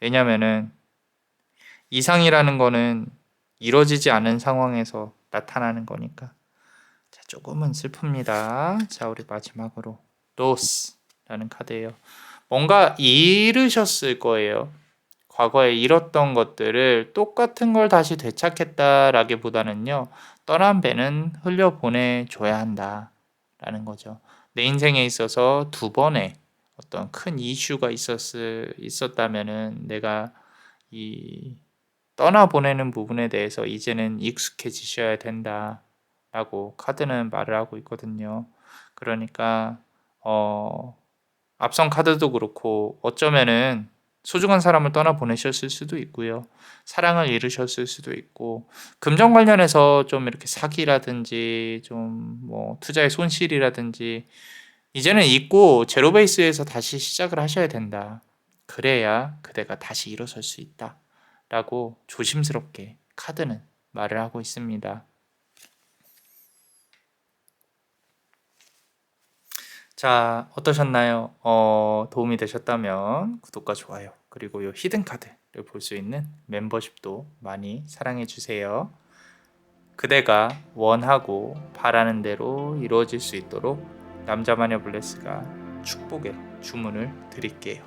왜냐면은 이상이라는 거는 이루어지지 않은 상황에서 나타나는 거니까. 자, 조금은 슬픕니다. 자, 우리 마지막으로 로스라는 카드예요. 뭔가 잃으셨을 거예요. 과거에 잃었던 것들을 똑같은 걸 다시 되찾겠다라기보다는요. 떠난 배는 흘려보내줘야 한다라는 거죠. 내 인생에 있어서 두 번의 어떤 큰 이슈가 있었다면은 내가 이 떠나보내는 부분에 대해서 이제는 익숙해지셔야 된다라고 카드는 말을 하고 있거든요. 그러니까 앞선 카드도 그렇고 어쩌면은 소중한 사람을 떠나보내셨을 수도 있고요. 사랑을 잃으셨을 수도 있고 금전 관련해서 좀 이렇게 사기라든지 좀 뭐 투자의 손실이라든지 이제는 잊고 제로 베이스에서 다시 시작을 하셔야 된다. 그래야 그대가 다시 일어설 수 있다. 라고 조심스럽게 카드는 말을 하고 있습니다. 자, 어떠셨나요? 도움이 되셨다면 구독과 좋아요 그리고 이 히든 카드를 볼 수 있는 멤버십도 많이 사랑해 주세요. 그대가 원하고 바라는 대로 이루어질 수 있도록 남자마녀 블레스가 축복의 주문을 드릴게요.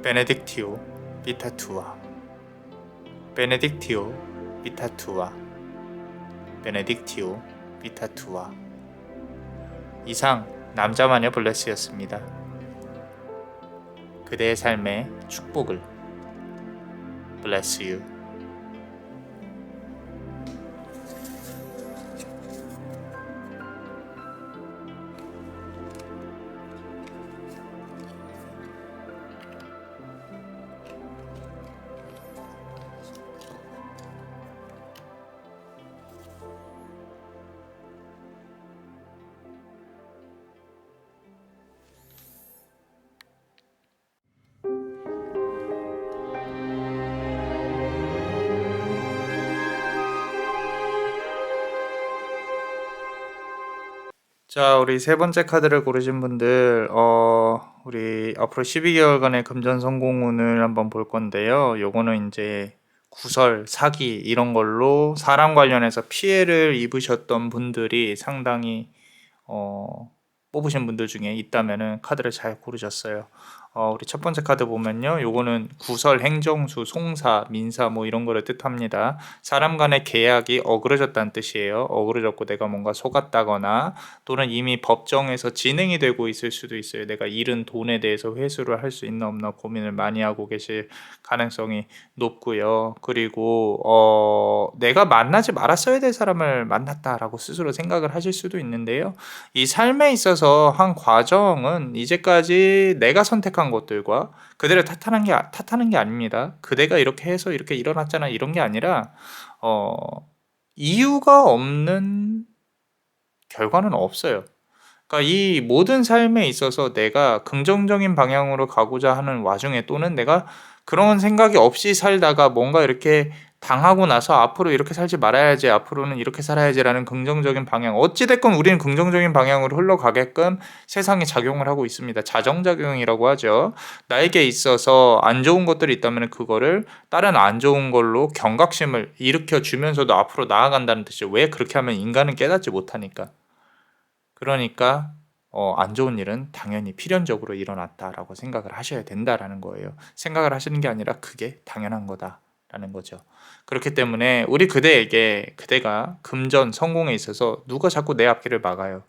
베네딕티오 비타투아 베네딕티오 비타투아 베네딕티오 비타투아. 이상 남자마녀 블레스였습니다. 그대의 삶의 축복을 Bless you. 자, 우리 세 번째 카드를 고르신 분들, 우리 앞으로 12개월간의 금전 성공운을 한번 볼 건데요. 요거는 이제 구설, 사기 이런 걸로 사람 관련해서 피해를 입으셨던 분들이 상당히 뽑으신 분들 중에 있다면은 카드를 잘 고르셨어요. 우리 첫 번째 카드 보면요. 요거는 구설, 행정수, 송사, 민사 뭐 이런 거를 뜻합니다. 사람 간의 계약이 어그러졌다는 뜻이에요. 어그러졌고 내가 뭔가 속았다거나 또는 이미 법정에서 진행이 되고 있을 수도 있어요. 내가 잃은 돈에 대해서 회수를 할 수 있나 없나 고민을 많이 하고 계실 가능성이 높고요. 그리고 내가 만나지 말았어야 될 사람을 만났다라고 스스로 생각을 하실 수도 있는데요. 이 삶에 있어서 한 과정은 이제까지 내가 선택한 것들과 그대를 탓하는 게 아닙니다. 그대가 이렇게 해서 이렇게 일어났잖아 이런 게 아니라 이유가 없는 결과는 없어요. 그러니까 이 모든 삶에 있어서 내가 긍정적인 방향으로 가고자 하는 와중에 또는 내가 그런 생각이 없이 살다가 뭔가 이렇게 당하고 나서 앞으로 이렇게 살지 말아야지, 앞으로는 이렇게 살아야지라는 긍정적인 방향. 어찌됐건 우리는 긍정적인 방향으로 흘러가게끔 세상에 작용을 하고 있습니다. 자정작용이라고 하죠. 나에게 있어서 안 좋은 것들이 있다면 그거를 다른 안 좋은 걸로 경각심을 일으켜 주면서도 앞으로 나아간다는 뜻이죠. 왜 그렇게 하면 인간은 깨닫지 못하니까. 그러니까 안 좋은 일은 당연히 필연적으로 일어났다라고 생각을 하셔야 된다라는 거예요. 생각을 하시는 게 아니라 그게 당연한 거다라는 거죠. 그렇기 때문에 우리 그대에게 그대가 금전 성공에 있어서 누가 자꾸 내 앞길을 막아요.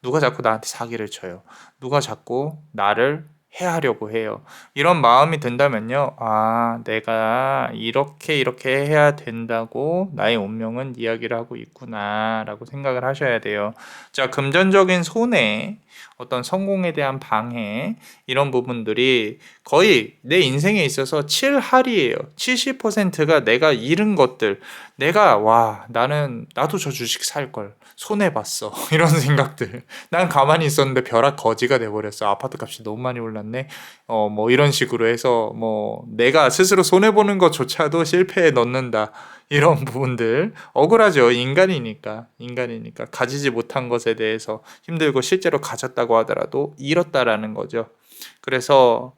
누가 자꾸 나한테 사기를 쳐요. 누가 자꾸 나를 하려고 해요. 이런 마음이 든다면요. 내가 이렇게 해야 된다고 나의 운명은 이야기를 하고 있구나라고 생각을 하셔야 돼요. 자, 금전적인 손해, 어떤 성공에 대한 방해, 이런 부분들이 거의 내 인생에 있어서 7할이에요. 70%가 내가 잃은 것들. 나도 저 주식 살 걸. 손해봤어. 이런 생각들. 난 가만히 있었는데 벼락 거지가 돼버렸어. 아파트 값이 너무 많이 올랐네. 뭐 이런 식으로 해서 뭐 내가 스스로 손해보는 것조차도 실패에 넣는다. 이런 부분들 억울하죠. 인간이니까 가지지 못한 것에 대해서 힘들고 실제로 가졌다고 하더라도 잃었다라는 거죠. 그래서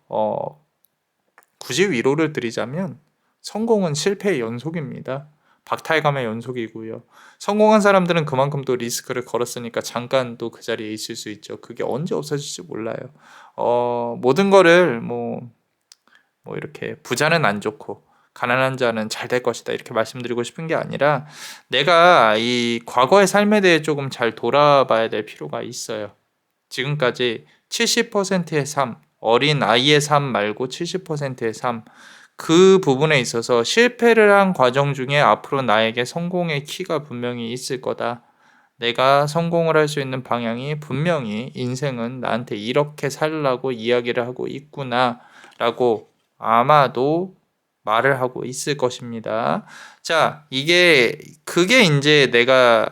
굳이 위로를 드리자면 성공은 실패의 연속입니다. 박탈감의 연속이고요. 성공한 사람들은 그만큼 또 리스크를 걸었으니까 잠깐 또 그 자리에 있을 수 있죠. 그게 언제 없어질지 몰라요. 모든 거를 뭐 이렇게 부자는 안 좋고 가난한 자는 잘 될 것이다 이렇게 말씀드리고 싶은 게 아니라 내가 이 과거의 삶에 대해 조금 잘 돌아봐야 될 필요가 있어요. 지금까지 70%의 삶, 어린 아이의 삶 말고 70%의 삶, 그 부분에 있어서 실패를 한 과정 중에 앞으로 나에게 성공의 키가 분명히 있을 거다. 내가 성공을 할 수 있는 방향이 분명히 인생은 나한테 이렇게 살라고 이야기를 하고 있구나 라고 아마도 말을 하고 있을 것입니다. 자, 그게 이제 내가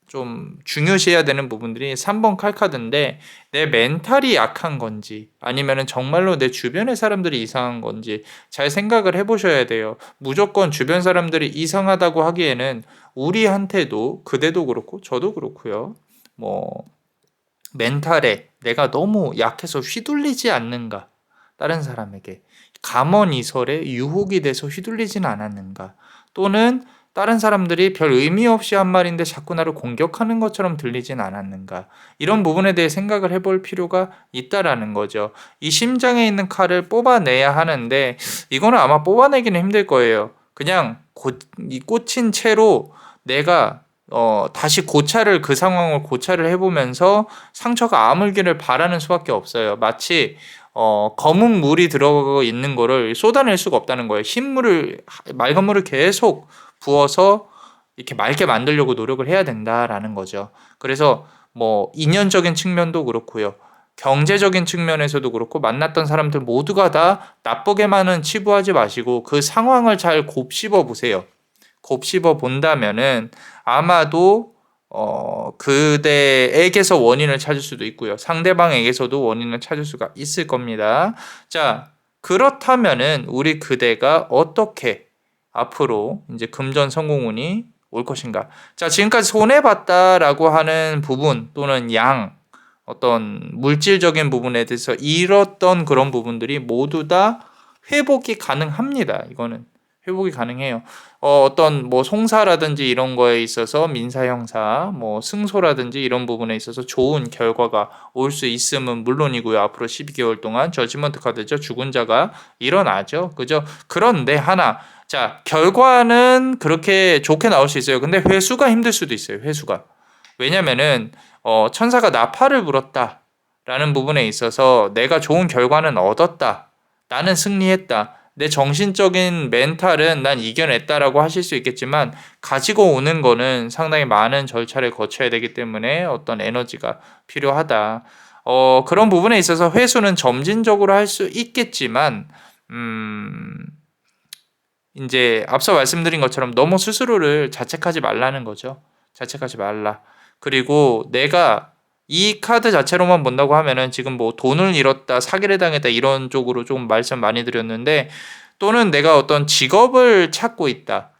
좀 중요시해야 되는 부분들이 3번 칼카드인데 내 멘탈이 약한 건지 아니면은 정말로 내 주변의 사람들이 이상한 건지 잘 생각을 해보셔야 돼요. 무조건 주변 사람들이 이상하다고 하기에는 우리한테도 그대도 그렇고 저도 그렇고요. 뭐 멘탈에 내가 너무 약해서 휘둘리지 않는가? 다른 사람에게 감언이설에 유혹이 돼서 휘둘리진 않았는가? 또는 다른 사람들이 별 의미 없이 한 말인데 자꾸 나를 공격하는 것처럼 들리진 않았는가? 이런 부분에 대해 생각을 해볼 필요가 있다라는 거죠. 이 심장에 있는 칼을 뽑아내야 하는데 이거는 아마 뽑아내기는 힘들 거예요. 그냥 이 꽂힌 채로 내가 다시 그 상황을 고찰을 해보면서 상처가 아물기를 바라는 수밖에 없어요. 마치 검은 물이 들어가고 있는 거를 쏟아낼 수가 없다는 거예요. 맑은 물을 계속 부어서 이렇게 맑게 만들려고 노력을 해야 된다라는 거죠. 그래서 뭐 인연적인 측면도 그렇고요. 경제적인 측면에서도 그렇고 만났던 사람들 모두가 다 나쁘게만은 치부하지 마시고 그 상황을 잘 곱씹어 보세요. 곱씹어 본다면은 아마도 그대에게서 원인을 찾을 수도 있고요. 상대방에게서도 원인을 찾을 수가 있을 겁니다. 자, 그렇다면은 우리 그대가 어떻게 앞으로 이제 금전 성공운이 올 것인가? 자, 지금까지 손해봤다라고 하는 부분 또는 어떤 물질적인 부분에 대해서 잃었던 그런 부분들이 모두 다 회복이 가능합니다. 이거는 회복이 가능해요. 어떤 뭐 송사라든지 이런 거에 있어서 민사 형사, 뭐 승소라든지 이런 부분에 있어서 좋은 결과가 올 수 있음은 물론이고요. 앞으로 12개월 동안 저지먼트 카드죠. 죽은 자가 일어나죠. 그죠? 그런데 자, 결과는 그렇게 좋게 나올 수 있어요. 근데 회수가 힘들 수도 있어요. 회수가. 왜냐면은 천사가 나팔을 불었다 라는 부분에 있어서 내가 좋은 결과는 얻었다. 나는 승리했다. 내 정신적인 멘탈은 난 이겨냈다라고 하실 수 있겠지만 가지고 오는 거는 상당히 많은 절차를 거쳐야 되기 때문에 어떤 에너지가 필요하다. 그런 부분에 있어서 회수는 점진적으로 할 수 있겠지만 이제 앞서 말씀드린 것처럼 너무 스스로를 자책하지 말라는 거죠. 자책하지 말라. 그리고 내가 이 카드 자체로만 본다고 하면은 지금 뭐 돈을 잃었다, 사기를 당했다 이런 쪽으로 좀 말씀 많이 드렸는데 또는 내가 어떤 직업을 찾고 있다.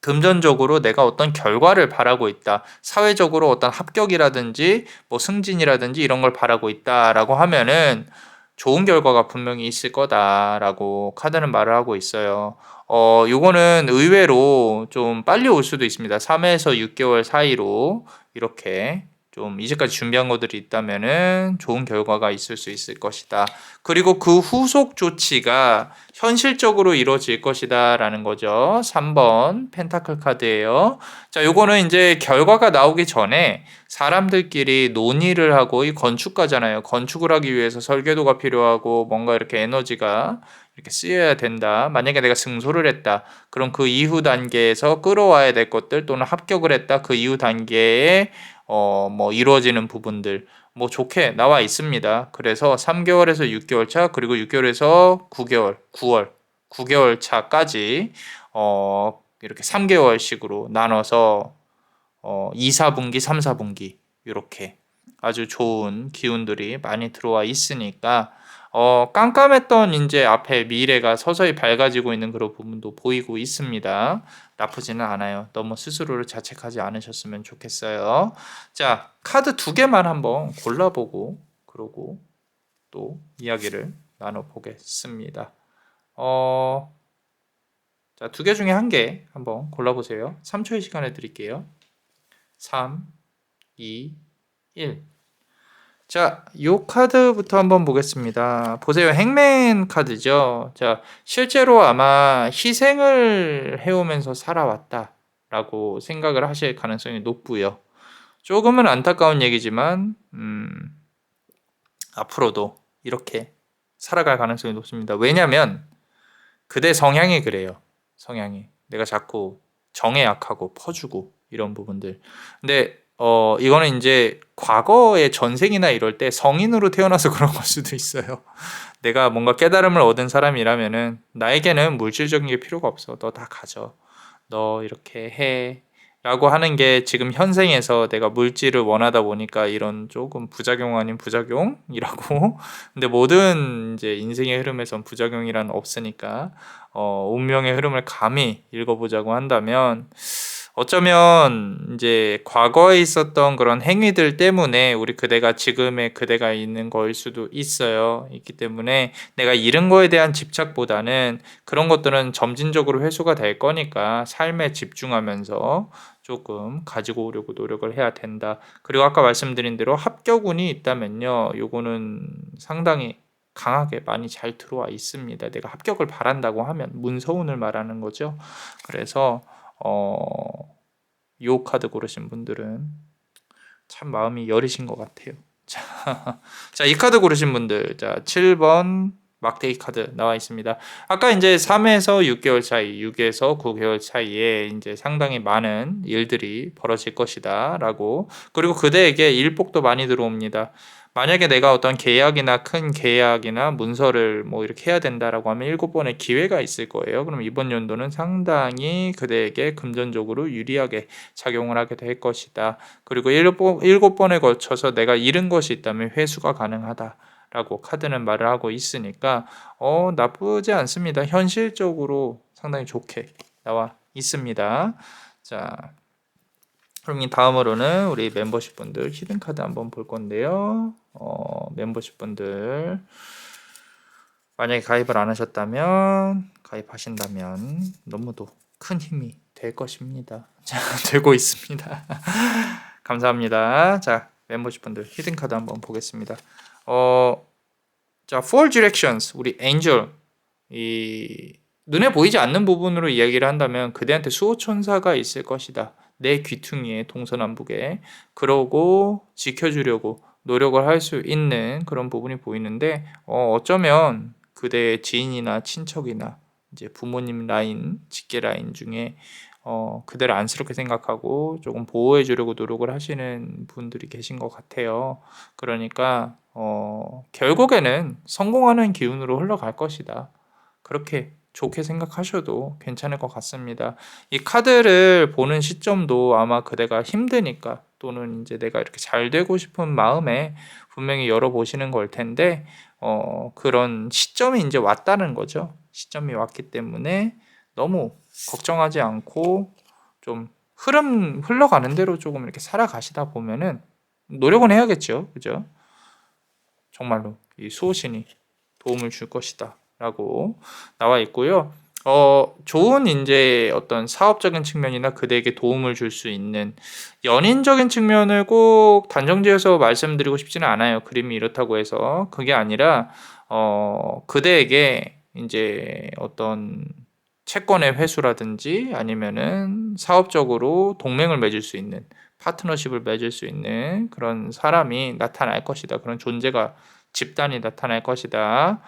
금전적으로 내가 어떤 결과를 바라고 있다. 사회적으로 어떤 합격이라든지 뭐 승진이라든지 이런 걸 바라고 있다라고 하면은 좋은 결과가 분명히 있을 거다라고 카드는 말을 하고 있어요. 요거는 의외로 좀 빨리 올 수도 있습니다. 3에서 6개월 사이로 이렇게 좀 이제까지 준비한 것들이 있다면은 좋은 결과가 있을 수 있을 것이다. 그리고 그 후속 조치가 현실적으로 이루어질 것이다 라는 거죠. 3번 펜타클 카드예요. 자, 요거는 이제 결과가 나오기 전에 사람들끼리 논의를 하고, 이 건축가잖아요. 건축을 하기 위해서 설계도가 필요하고 뭔가 이렇게 에너지가 이렇게 쓰여야 된다. 만약에 내가 승소를 했다. 그럼 그 이후 단계에서 끌어와야 될 것들, 또는 합격을 했다. 그 이후 단계에 뭐 이루어지는 부분들 뭐 좋게 나와 있습니다. 그래서 3개월에서 6개월 차, 그리고 6개월에서 9개월 차까지 이렇게 3개월씩으로 나눠서 2, 4분기, 3, 4분기 이렇게 아주 좋은 기운들이 많이 들어와 있으니까 깜깜했던 이제 앞에 미래가 서서히 밝아지고 있는 그런 부분도 보이고 있습니다. 나쁘지는 않아요. 너무 스스로를 자책하지 않으셨으면 좋겠어요. 자, 카드 2개만 한번 골라보고 그러고 또 이야기를 나눠보겠습니다. 자, 2개 중에 1개 한번 골라보세요. 3초의 시간을 드릴게요. 3, 2, 1. 자, 요 카드부터 한번 보겠습니다. 보세요. 행맨 카드죠. 자, 실제로 아마 희생을 해오면서 살아왔다라고 생각을 하실 가능성이 높고요. 조금은 안타까운 얘기지만 앞으로도 이렇게 살아갈 가능성이 높습니다. 왜냐면 그대 성향이 그래요. 성향이. 내가 자꾸 정에 약하고 퍼주고 이런 부분들. 근데 이거는 이제 과거의 전생이나 이럴 때 성인으로 태어나서 그런 걸 수도 있어요. 내가 뭔가 깨달음을 얻은 사람이라면은 나에게는 물질적인 게 필요가 없어. 너 다 가져. 너 이렇게 해. 라고 하는 게 지금 현생에서 내가 물질을 원하다 보니까 이런 조금 부작용 아닌 부작용이라고. 근데 모든 이제 인생의 흐름에선 부작용이란 없으니까 운명의 흐름을 감히 읽어보자고 한다면 어쩌면 이제 과거에 있었던 그런 행위들 때문에 우리 그대가 지금의 그대가 있는 거일 수도 있어요. 있기 때문에 내가 잃은 거에 대한 집착보다는 그런 것들은 점진적으로 회수가 될 거니까 삶에 집중하면서 조금 가지고 오려고 노력을 해야 된다. 그리고 아까 말씀드린 대로 합격운이 있다면요. 요거는 상당히 강하게 많이 잘 들어와 있습니다. 내가 합격을 바란다고 하면 문서운을 말하는 거죠. 그래서 요 카드 고르신 분들은 참 마음이 여리신 것 같아요. 자, 이 카드 고르신 분들, 자, 7번 막대기 카드 나와 있습니다. 아까 이제 3에서 6개월 차이, 6에서 9개월 차이에 이제 상당히 많은 일들이 벌어질 것이다라고. 그리고 그대에게 일복도 많이 들어옵니다. 만약에 내가 어떤 계약이나 큰 계약이나 문서를 뭐 이렇게 해야 된다라고 하면 7번의 기회가 있을 거예요. 그럼 이번 연도는 상당히 그대에게 금전적으로 유리하게 작용을 하게 될 것이다. 그리고 7번에 걸쳐서 내가 잃은 것이 있다면 회수가 가능하다라고 카드는 말을 하고 있으니까 나쁘지 않습니다. 현실적으로 상당히 좋게 나와 있습니다. 자, 그럼 이 다음으로는 우리 멤버십 분들 히든 카드 한번 볼 건데요. 멤버십 분들 만약에 가입을 안 하셨다면 가입하신다면 너무도 큰 힘이 될 것입니다. 자, 되고 있습니다. 감사합니다. 자, 멤버십 분들 히든 카드 한번 보겠습니다. 자, Four Directions 우리 엔젤 이 눈에 보이지 않는 부분으로 이야기를 한다면 그대한테 수호천사가 있을 것이다. 내 귀퉁이에 동서남북에 그러고 지켜주려고 노력을 할 수 있는 그런 부분이 보이는데 어쩌면 그대의 지인이나 친척이나 이제 부모님 라인, 직계 라인 중에 그대를 안쓰럽게 생각하고 조금 보호해 주려고 노력을 하시는 분들이 계신 것 같아요. 그러니까 결국에는 성공하는 기운으로 흘러갈 것이다. 그렇게 좋게 생각하셔도 괜찮을 것 같습니다. 이 카드를 보는 시점도 아마 그대가 힘드니까 또는 이제 내가 이렇게 잘 되고 싶은 마음에 분명히 열어보시는 걸 텐데 그런 시점이 이제 왔다는 거죠. 시점이 왔기 때문에 너무 걱정하지 않고 좀 흐름 흘러가는 대로 조금 이렇게 살아가시다 보면은 노력은 해야겠죠. 그죠? 정말로 이 수호신이 도움을 줄 것이다 라고 나와 있고요. 좋은 인제 어떤 사업적인 측면이나 그대에게 도움을 줄 수 있는 연인적인 측면을 꼭 단정지어서 말씀드리고 싶지는 않아요, 그림이 이렇다고 해서. 그게 아니라 그대에게 인제 어떤 채권의 회수라든지 아니면은 사업적으로 동맹을 맺을 수 있는 파트너십을 맺을 수 있는 그런 사람이 나타날 것이다. 그런 존재가 집단이 나타날 것이다.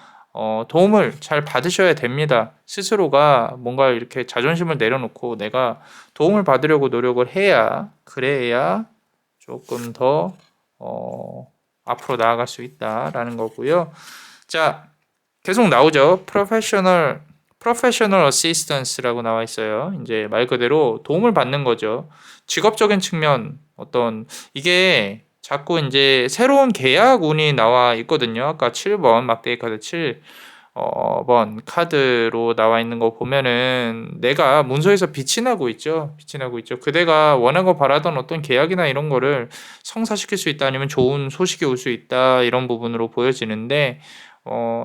도움을 잘 받으셔야 됩니다. 스스로가 뭔가 이렇게 자존심을 내려놓고 내가 도움을 받으려고 노력을 해야 그래야 조금 더 앞으로 나아갈 수 있다라는 거고요. 자, 계속 나오죠. 프로페셔널 어시스턴스라고 나와 있어요. 이제 말 그대로 도움을 받는 거죠. 직업적인 측면 어떤 이게 자꾸 이제 새로운 계약운이 나와 있거든요. 아까 7번 막대기 카드 7번 카드로 나와 있는 거 보면은 내가 문서에서 빛이 나고 있죠. 빛이 나고 있죠. 그대가 원하고 바라던 어떤 계약이나 이런 거를 성사시킬 수 있다 아니면 좋은 소식이 올 수 있다 이런 부분으로 보여지는데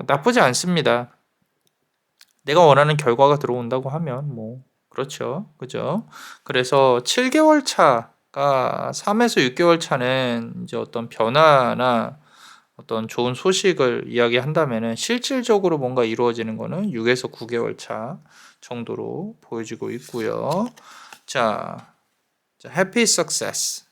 나쁘지 않습니다. 내가 원하는 결과가 들어온다고 하면 뭐 그렇죠. 그죠? 그래서 7개월 차가 3에서 6개월 차는 이제 어떤 변화나 어떤 좋은 소식을 이야기한다면은 실질적으로 뭔가 이루어지는 거는 6에서 9개월 차 정도로 보여지고 있고요. 자, happy success.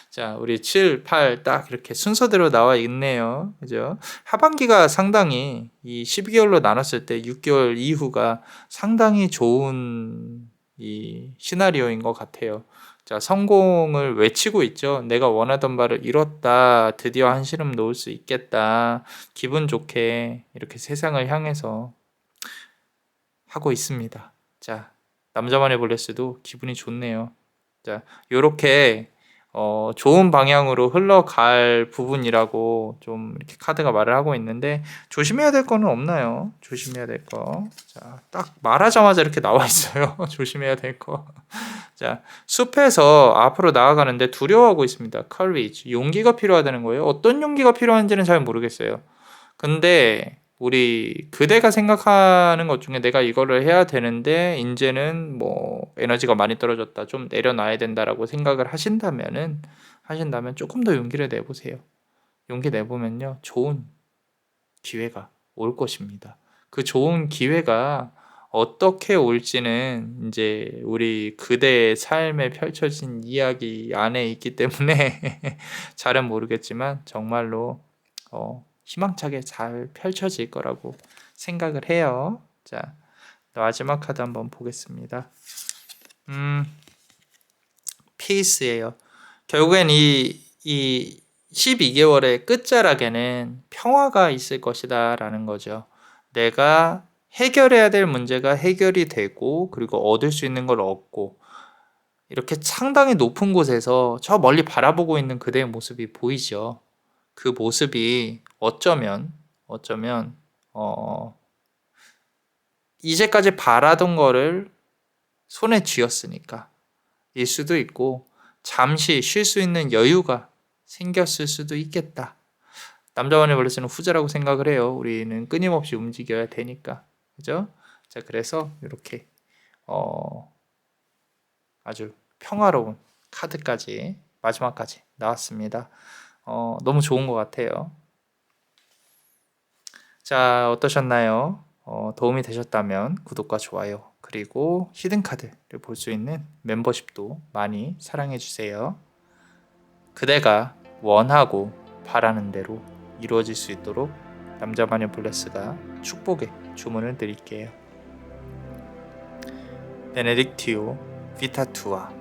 자, 우리 7, 8 딱 이렇게 순서대로 나와 있네요. 그죠? 하반기가 상당히 이 12개월로 나눴을 때 6개월 이후가 상당히 좋은 이 시나리오인 것 같아요. 자, 성공을 외치고 있죠. 내가 원하던 바를 이뤘다. 드디어 한시름 놓을 수 있겠다. 기분 좋게 이렇게 세상을 향해서 하고 있습니다. 자, 남자만의 블레스도 기분이 좋네요. 자, 요렇게 좋은 방향으로 흘러갈 부분이라고 좀 이렇게 카드가 말을 하고 있는데 조심해야 될 거는 없나요? 조심해야 될 거. 자, 딱 말하자마자 이렇게 나와 있어요. 조심해야 될 거. 자, 숲에서 앞으로 나아가는데 두려워하고 있습니다. courage. 용기가 필요하다는 거예요. 어떤 용기가 필요한지는 잘 모르겠어요. 근데 우리 그대가 생각하는 것 중에 내가 이거를 해야 되는데 인제는 뭐 에너지가 많이 떨어졌다. 좀 내려놔야 된다라고 생각을 하신다면 조금 더 용기를 내보세요. 용기 내보면요. 좋은 기회가 올 것입니다. 그 좋은 기회가 어떻게 올지는 이제 우리 그대의 삶에 펼쳐진 이야기 안에 있기 때문에 잘은 모르겠지만 정말로 희망차게 잘 펼쳐질 거라고 생각을 해요. 자, 마지막 카드 한번 보겠습니다. 피스예요. 결국엔 이 12개월의 끝자락에는 평화가 있을 것이다 라는 거죠. 내가 해결해야 될 문제가 해결이 되고 그리고 얻을 수 있는 걸 얻고 이렇게 상당히 높은 곳에서 저 멀리 바라보고 있는 그대의 모습이 보이죠. 그 모습이 어쩌면 어 이제까지 바라던 거를 손에 쥐었으니까 일 수도 있고 잠시 쉴 수 있는 여유가 생겼을 수도 있겠다. 남자만의 블레스는 후자라고 생각을 해요. 우리는 끊임없이 움직여야 되니까. 그죠? 자, 그래서 이렇게 아주 평화로운 카드까지 마지막까지 나왔습니다. 너무 좋은 것 같아요. 자, 어떠셨나요? 도움이 되셨다면 구독과 좋아요 그리고 히든 카드를 볼 수 있는 멤버십도 많이 사랑해 주세요. 그대가 원하고 바라는 대로 이루어질 수 있도록 남자마녀 블레스가 축복의 주문을 드릴게요. 베네딕티오 비타투아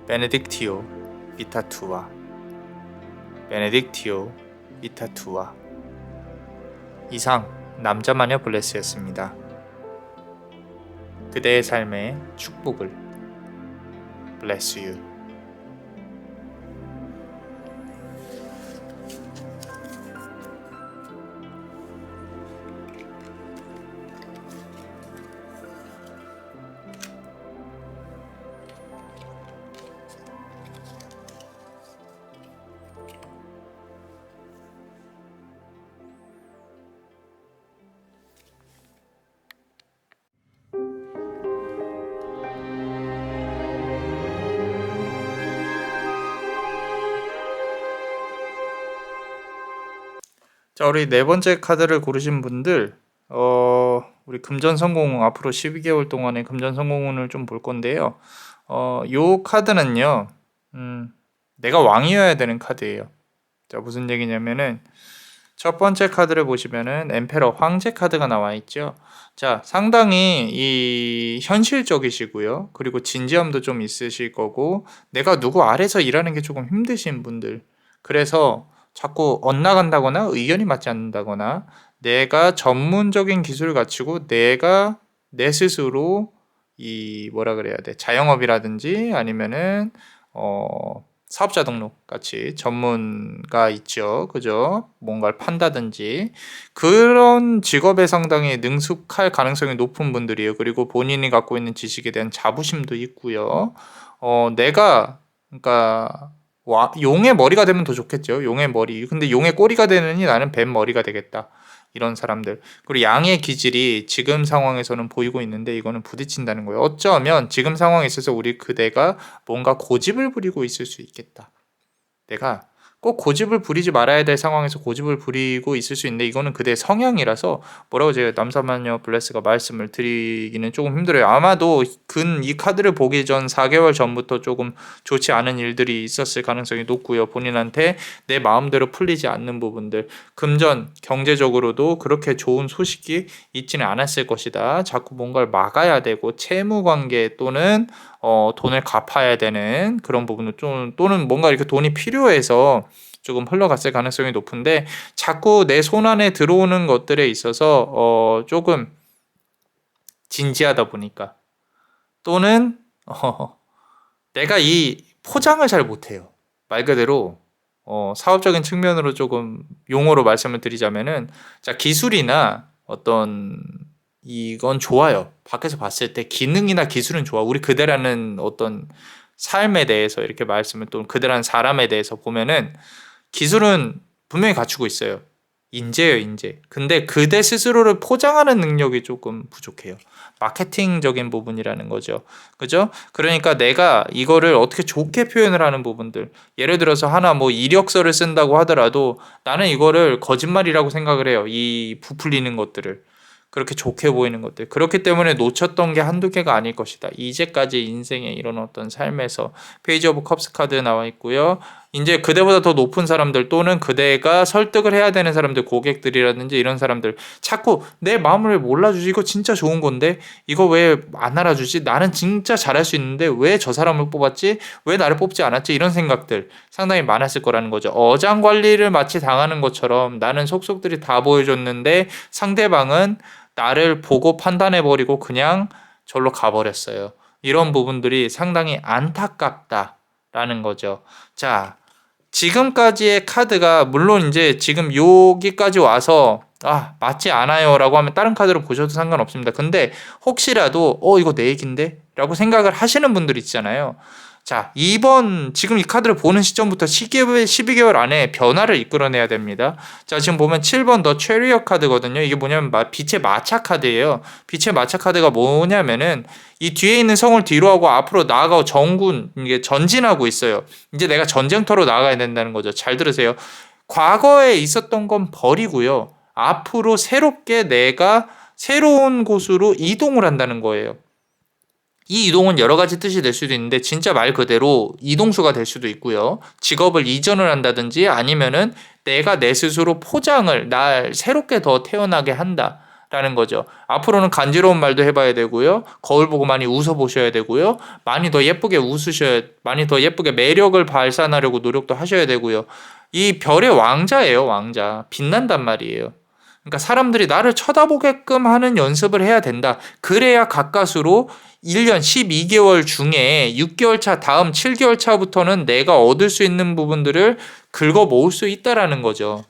베네딕티오 비타투아 베네딕티오 비타투아 이상 남자마녀 블레스였습니다. 그대의 삶의 축복을 Bless you. 자, 우리 네 번째 카드를 고르신 분들, 우리 금전성공 앞으로 12개월 동안의 금전성공운을 좀 볼 건데요. 요 카드는요, 내가 왕이어야 되는 카드예요. 자, 무슨 얘기냐면은, 첫 번째 카드를 보시면은 엠페러 황제 카드가 나와 있죠. 자, 상당히 이 현실적이시고요. 그리고 진지함도 좀 있으실 거고, 내가 누구 아래서 일하는 게 조금 힘드신 분들. 그래서 자꾸 엇나간다거나 의견이 맞지 않는다거나 내가 전문적인 기술을 갖추고 내가 내 스스로 이 뭐라 그래야 돼? 자영업이라든지 아니면은 사업자 등록 같이 전문가 있죠. 그죠? 뭔가를 판다든지 그런 직업에 상당히 능숙할 가능성이 높은 분들이에요. 그리고 본인이 갖고 있는 지식에 대한 자부심도 있고요. 내가 그러니까 용의 머리가 되면 더 좋겠죠. 용의 머리. 근데 용의 꼬리가 되느니 나는 뱀 머리가 되겠다. 이런 사람들. 그리고 양의 기질이 지금 상황에서는 보이고 있는데 이거는 부딪힌다는 거예요. 어쩌면 지금 상황에 있어서 우리 그대가 뭔가 고집을 부리고 있을 수 있겠다. 내가 꼭 고집을 부리지 말아야 될 상황에서 고집을 부리고 있을 수 있는데 이거는 그대의 성향이라서 뭐라고 제가 남사마녀 블레스가 말씀을 드리기는 조금 힘들어요. 아마도 이 카드를 보기 전 4개월 전부터 조금 좋지 않은 일들이 있었을 가능성이 높고요. 본인한테 내 마음대로 풀리지 않는 부분들, 금전, 경제적으로도 그렇게 좋은 소식이 있지는 않았을 것이다. 자꾸 뭔가를 막아야 되고 채무 관계 또는 돈을 갚아야 되는 그런 부분은 좀 또는 뭔가 이렇게 돈이 필요해서 조금 흘러갔을 가능성이 높은데 자꾸 내 손 안에 들어오는 것들에 있어서 조금 진지하다 보니까 또는 내가 이 포장을 잘 못해요. 말 그대로 사업적인 측면으로 조금 용어로 말씀을 드리자면은 자 기술이나 어떤 이건 좋아요. 밖에서 봤을 때 기능이나 기술은 좋아. 우리 그대라는 어떤 삶에 대해서 이렇게 말씀을 또 그대라는 사람에 대해서 보면은 기술은 분명히 갖추고 있어요. 인재예요, 인재. 근데 그대 스스로를 포장하는 능력이 조금 부족해요. 마케팅적인 부분이라는 거죠. 그죠? 그러니까 내가 이거를 어떻게 좋게 표현을 하는 부분들. 예를 들어서 하나 뭐 이력서를 쓴다고 하더라도 나는 이거를 거짓말이라고 생각을 해요. 이 부풀리는 것들을. 그렇게 좋게 보이는 것들. 그렇기 때문에 놓쳤던 게 한두 개가 아닐 것이다. 이제까지 인생의 이런 어떤 삶에서 페이지 오브 컵스 카드 나와 있고요. 이제 그대보다 더 높은 사람들 또는 그대가 설득을 해야 되는 사람들, 고객들이라든지 이런 사람들 자꾸 내 마음을 몰라주지. 이거 진짜 좋은 건데 이거 왜 안 알아주지? 나는 진짜 잘할 수 있는데 왜 저 사람을 뽑았지? 왜 나를 뽑지 않았지? 이런 생각들 상당히 많았을 거라는 거죠. 어장 관리를 마치 당하는 것처럼 나는 속속들이 다 보여줬는데 상대방은 나를 보고 판단해버리고 그냥 절로 가버렸어요. 이런 부분들이 상당히 안타깝다라는 거죠. 자, 지금까지의 카드가 물론 이제 지금 여기까지 와서 맞지 않아요라고 하면 다른 카드로 보셔도 상관없습니다. 근데 혹시라도 이거 내 얘긴데? 라고 생각을 하시는 분들 있잖아요. 자, 지금 이 카드를 보는 시점부터 12개월 안에 변화를 이끌어내야 됩니다. 자, 지금 보면 7번 더 체리어 카드거든요. 이게 뭐냐면 빛의 마차 카드예요. 빛의 마차 카드가 뭐냐면은 이 뒤에 있는 성을 뒤로 하고 앞으로 나아가고 이게 전진하고 있어요. 이제 내가 전쟁터로 나아가야 된다는 거죠. 잘 들으세요. 과거에 있었던 건 버리고요. 앞으로 새롭게 내가 새로운 곳으로 이동을 한다는 거예요. 이 이동은 여러 가지 뜻이 될 수도 있는데 진짜 말 그대로 이동수가 될 수도 있고요. 직업을 이전을 한다든지 아니면은 내가 내 스스로 포장을 날 새롭게 더 태어나게 한다. 라는 거죠. 앞으로는 간지러운 말도 해봐야 되고요. 거울 보고 많이 웃어보셔야 되고요. 많이 더 예쁘게 많이 더 예쁘게 매력을 발산하려고 노력도 하셔야 되고요. 이 별의 왕자예요, 왕자. 빛난단 말이에요. 그러니까 사람들이 나를 쳐다보게끔 하는 연습을 해야 된다. 그래야 가까스로 1년 12개월 중에 6개월 차 다음 7개월 차부터는 내가 얻을 수 있는 부분들을 긁어 모을 수 있다라는 거죠.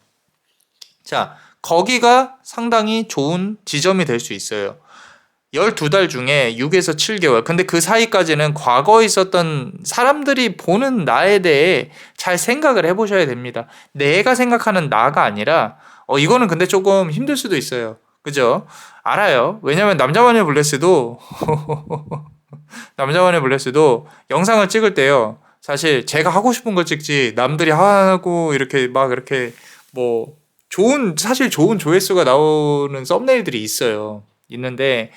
자, 거기가 상당히 좋은 지점이 될 수 있어요. 12달 중에 6에서 7개월. 근데 그 사이까지는 과거에 있었던 사람들이 보는 나에 대해 잘 생각을 해보셔야 됩니다. 내가 생각하는 나가 아니라 이거는 근데 조금 힘들 수도 있어요. 그죠? 알아요. 왜냐면 남자마녀 블레스도 남자마녀 블레스도 영상을 찍을 때요. 사실 제가 하고 싶은 걸 찍지 남들이 하고 이렇게 막 이렇게 뭐 사실 좋은 조회수가 나오는 썸네일들이 있는데,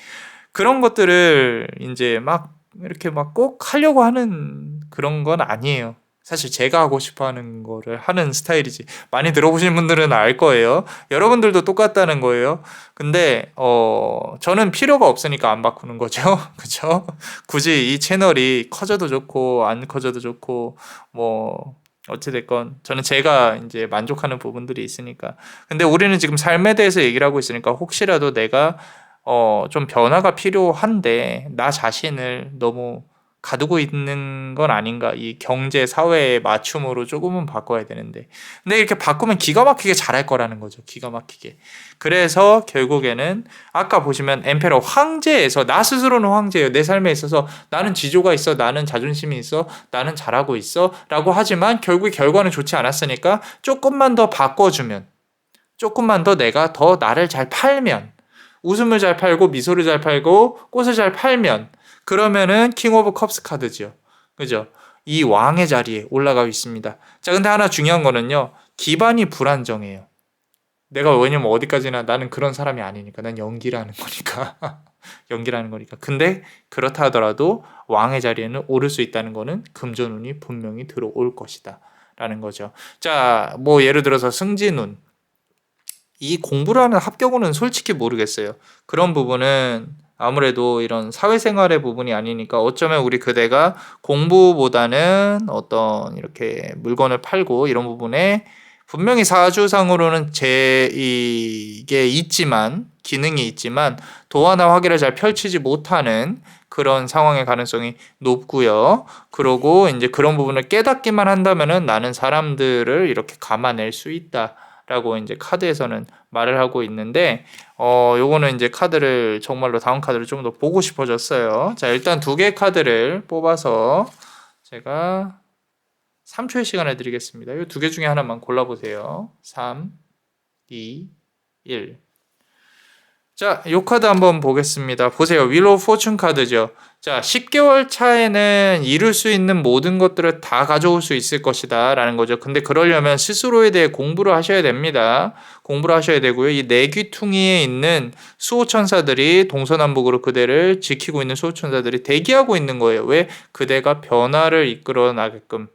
그런 것들을 이제 막 이렇게 막 꼭 하려고 하는 그런 건 아니에요. 사실 제가 하고 싶어 하는 거를 하는 스타일이지. 많이 들어보신 분들은 알 거예요. 여러분들도 똑같다는 거예요. 근데 저는 필요가 없으니까 안 바꾸는 거죠. 그죠? 굳이 이 채널이 커져도 좋고 안 커져도 좋고 뭐 어찌 됐건 저는 제가 이제 만족하는 부분들이 있으니까. 근데 우리는 지금 삶에 대해서 얘기를 하고 있으니까 혹시라도 내가 좀 변화가 필요한데 나 자신을 너무 가두고 있는 건 아닌가. 이 경제 사회의 맞춤으로 조금은 바꿔야 되는데. 근데 이렇게 바꾸면 기가 막히게 잘할 거라는 거죠. 기가 막히게. 그래서 결국에는 아까 보시면 엠페러 황제에서 나 스스로는 황제예요. 내 삶에 있어서 나는 지조가 있어. 나는 자존심이 있어. 나는 잘하고 있어. 라고 하지만 결국 결과는 좋지 않았으니까 조금만 더 바꿔주면, 조금만 더 내가 더 나를 잘 팔면, 웃음을 잘 팔고 미소를 잘 팔고 꽃을 잘 팔면, 그러면은 킹 오브 컵스 카드죠. 그죠? 이 왕의 자리에 올라가고 있습니다. 자, 근데 하나 중요한 거는요. 기반이 불안정해요. 내가 왜냐면 어디까지나 나는 그런 사람이 아니니까. 난 연기라는 거니까. 연기라는 거니까. 근데 그렇다 하더라도 왕의 자리에는 오를 수 있다는 거는 금전운이 분명히 들어올 것이다. 라는 거죠. 자, 뭐 예를 들어서 승진운. 이 공부를 하는 합격운은 솔직히 모르겠어요. 그런 부분은 아무래도 이런 사회생활의 부분이 아니니까 어쩌면 우리 그대가 공부보다는 어떤 이렇게 물건을 팔고 이런 부분에 분명히 사주상으로는 이게 있지만, 기능이 있지만 도화나 화기를 잘 펼치지 못하는 그런 상황의 가능성이 높고요. 그러고 이제 그런 부분을 깨닫기만 한다면은 나는 사람들을 이렇게 감아낼 수 있다. 라고 이제 카드에서는 말을 하고 있는데, 요거는 이제 카드를 정말로 다음 카드를 좀 더 보고 싶어졌어요. 자, 일단 두 개의 카드를 뽑아서 제가 3초의 시간을 드리겠습니다. 이 두 개 중에 하나만 골라보세요. 3, 2, 1. 자, 요 카드 한번 보겠습니다. 보세요. 윌 오브 포춘 카드죠. 자, 10개월 차에는 이룰 수 있는 모든 것들을 다 가져올 수 있을 것이다 라는 거죠. 근데 그러려면 스스로에 대해 공부를 하셔야 됩니다. 공부를 하셔야 되고요. 이 내귀퉁이에 있는 수호천사들이 동서남북으로 그대를 지키고 있는 수호천사들이 대기하고 있는 거예요. 왜? 그대가 변화를 이끌어 나게끔.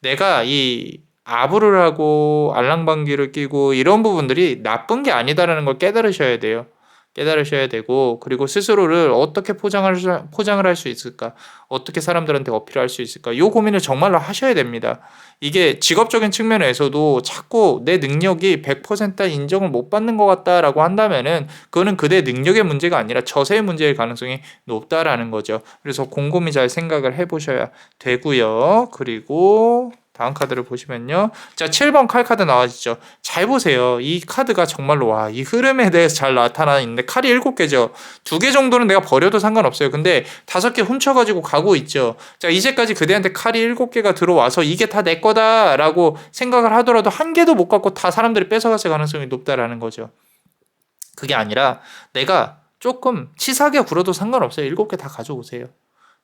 내가 이 아부를 하고 알랑방귀를 끼고 이런 부분들이 나쁜 게 아니다라는 걸 깨달으셔야 돼요. 깨달으셔야 되고, 그리고 스스로를 어떻게 포장을 할 수 있을까? 어떻게 사람들한테 어필할 수 있을까? 이 고민을 정말로 하셔야 됩니다. 이게 직업적인 측면에서도 자꾸 내 능력이 100% 인정을 못 받는 것 같다라고 한다면은 그거는 그대 능력의 문제가 아니라 처세의 문제일 가능성이 높다라는 거죠. 그래서 곰곰이 잘 생각을 해보셔야 되고요. 그리고 다음 카드를 보시면요. 자, 7번 칼 카드 나와지죠. 잘 보세요. 이 카드가 정말로 이 흐름에 대해서 잘 나타나 있는데 칼이 7개죠. 2개 정도는 내가 버려도 상관없어요. 근데 5개 훔쳐가지고 가고 있죠. 자, 이제까지 그대한테 칼이 7개가 들어와서 이게 다 내 거다라고 생각을 하더라도 한 개도 못 갖고 다 사람들이 뺏어갔을 가능성이 높다라는 거죠. 그게 아니라 내가 조금 치사하게 굴어도 상관없어요. 7개 다 가져오세요.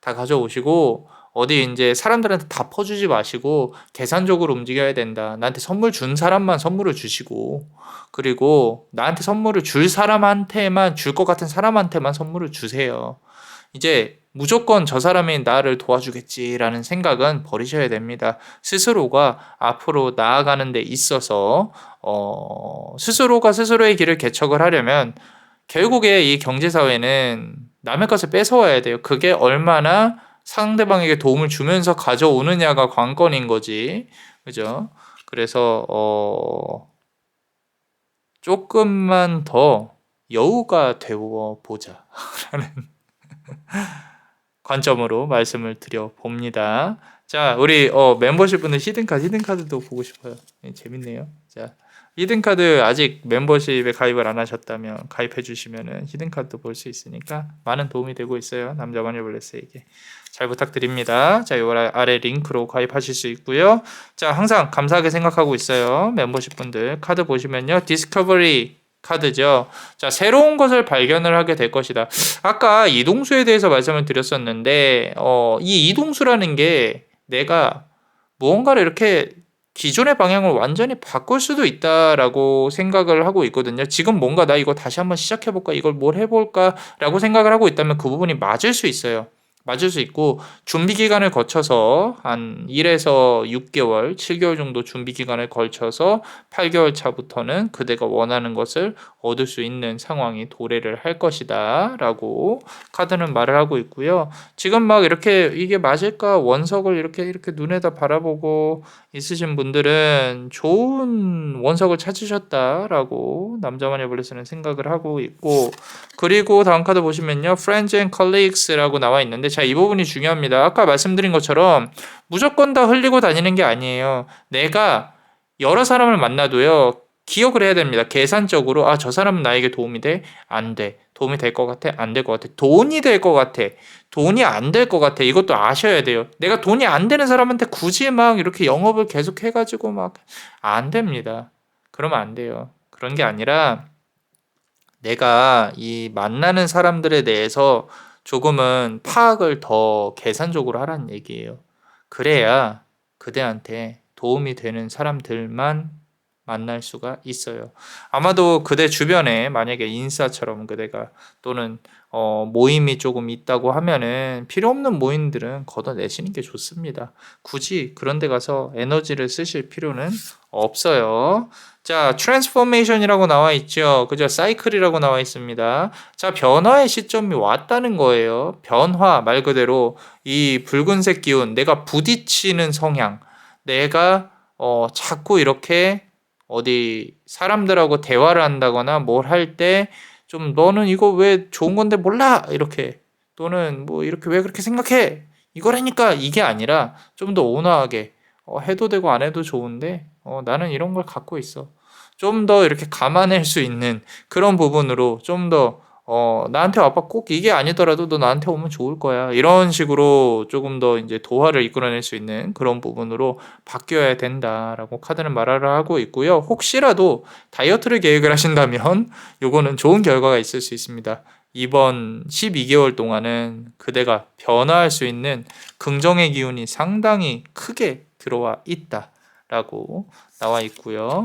다 가져오시고 어디 이제 사람들한테 다 퍼주지 마시고 계산적으로 움직여야 된다. 나한테 선물 준 사람만 선물을 주시고, 그리고 나한테 선물을 줄 사람한테만, 줄 것 같은 사람한테만 선물을 주세요. 이제 무조건 저 사람이 나를 도와주겠지라는 생각은 버리셔야 됩니다. 스스로가 앞으로 나아가는 데 있어서 스스로가 스스로의 길을 개척을 하려면 결국에 이 경제사회는 남의 것을 뺏어와야 돼요. 그게 얼마나 상대방에게 도움을 주면서 가져오느냐가 관건인 거지. 그죠? 그래서 조금만 더 여우가 되어 보자 라는 관점으로 말씀을 드려 봅니다. 자, 우리 멤버십 분들 히든카드도 보고 싶어요. 재밌네요. 자, 히든카드 아직 멤버십에 가입을 안 하셨다면 가입해 주시면은 히든카드도 볼 수 있으니까 많은 도움이 되고 있어요. 남자 마녀블레스에게 잘 부탁드립니다. 자, 요 아래 링크로 가입하실 수 있고요. 자, 항상 감사하게 생각하고 있어요. 멤버십 분들 카드 보시면요. 디스커버리 카드죠. 자, 새로운 것을 발견을 하게 될 것이다. 아까 이동수에 대해서 말씀을 드렸었는데 이 이동수라는 게 내가 무언가를 이렇게 기존의 방향을 완전히 바꿀 수도 있다라고 생각을 하고 있거든요. 지금 뭔가 나 이거 다시 한번 시작해볼까? 이걸 뭘 해볼까?라고 생각을 하고 있다면 그 부분이 맞을 수 있어요. 맞을 수 있고 준비 기간을 거쳐서 한 1에서 6개월, 7개월 정도 준비 기간을 걸쳐서 8개월 차부터는 그대가 원하는 것을 얻을 수 있는 상황이 도래를 할 것이다 라고 카드는 말을 하고 있고요. 지금 막 이렇게 이게 맞을까 원석을 이렇게 눈에다 바라보고 있으신 분들은 좋은 원석을 찾으셨다라고 남자마녀 블레스는 생각을 하고 있고, 그리고 다음 카드 보시면요, Friends and Colleagues라고 나와 있는데, 자, 이 부분이 중요합니다. 아까 말씀드린 것처럼 무조건 다 흘리고 다니는 게 아니에요. 내가 여러 사람을 만나도요, 기억을 해야 됩니다. 계산적으로 저 사람은 나에게 도움이 돼? 안 돼. 도움이 될 것 같아? 안 될 것 같아. 돈이 될 것 같아. 돈이 안 될 것 같아. 이것도 아셔야 돼요. 내가 돈이 안 되는 사람한테 굳이 막 이렇게 영업을 계속 해가지고 막 안 됩니다. 그러면 안 돼요. 그런 게 아니라 내가 이 만나는 사람들에 대해서 조금은 파악을 더 계산적으로 하라는 얘기예요. 그래야 그대한테 도움이 되는 사람들만 만날 수가 있어요. 아마도 그대 주변에 만약에 인싸처럼 그대가 또는 모임이 조금 있다고 하면은 필요 없는 모임들은 걷어내시는 게 좋습니다. 굳이 그런 데 가서 에너지를 쓰실 필요는 없어요. 자, 트랜스포메이션이라고 나와 있죠. 그죠? 사이클이라고 나와 있습니다. 자, 변화의 시점이 왔다는 거예요. 변화 말 그대로 이 붉은색 기운, 내가 부딪히는 성향, 내가 자꾸 이렇게 어디 사람들하고 대화를 한다거나 뭘 할 때 좀 너는 이거 왜 좋은 건데 몰라? 이렇게 또는 뭐 이렇게 왜 그렇게 생각해? 이거라니까 이게 아니라 좀 더 온화하게 해도 되고 안 해도 좋은데 나는 이런 걸 갖고 있어. 좀 더 이렇게 감안할 수 있는 그런 부분으로 좀 더 나한테 와봐 꼭 이게 아니더라도 너 나한테 오면 좋을 거야. 이런 식으로 조금 더 이제 도화를 이끌어낼 수 있는 그런 부분으로 바뀌어야 된다라고 카드는 말을 하고 있고요. 혹시라도 다이어트를 계획을 하신다면 요거는 좋은 결과가 있을 수 있습니다. 이번 12개월 동안은 그대가 변화할 수 있는 긍정의 기운이 상당히 크게 들어와 있다라고 나와 있고요.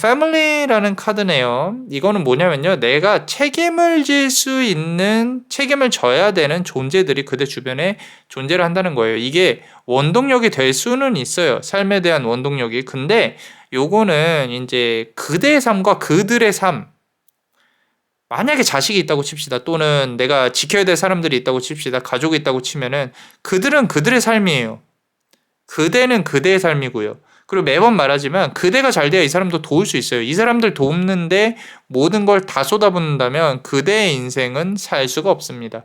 패밀리라는 카드네요. 이거는 뭐냐면요. 내가 책임을 질 수 있는, 책임을 져야 되는 존재들이 그대 주변에 존재를 한다는 거예요. 이게 원동력이 될 수는 있어요. 삶에 대한 원동력이. 근데 요거는 이제 그대의 삶과 그들의 삶, 만약에 자식이 있다고 칩시다. 또는 내가 지켜야 될 사람들이 있다고 칩시다. 가족이 있다고 치면은 그들은 그들의 삶이에요. 그대는 그대의 삶이고요. 그리고 매번 말하지만 그대가 잘 돼야 이 사람도 도울 수 있어요. 이 사람들 돕는데 모든 걸 다 쏟아붓는다면 그대의 인생은 살 수가 없습니다.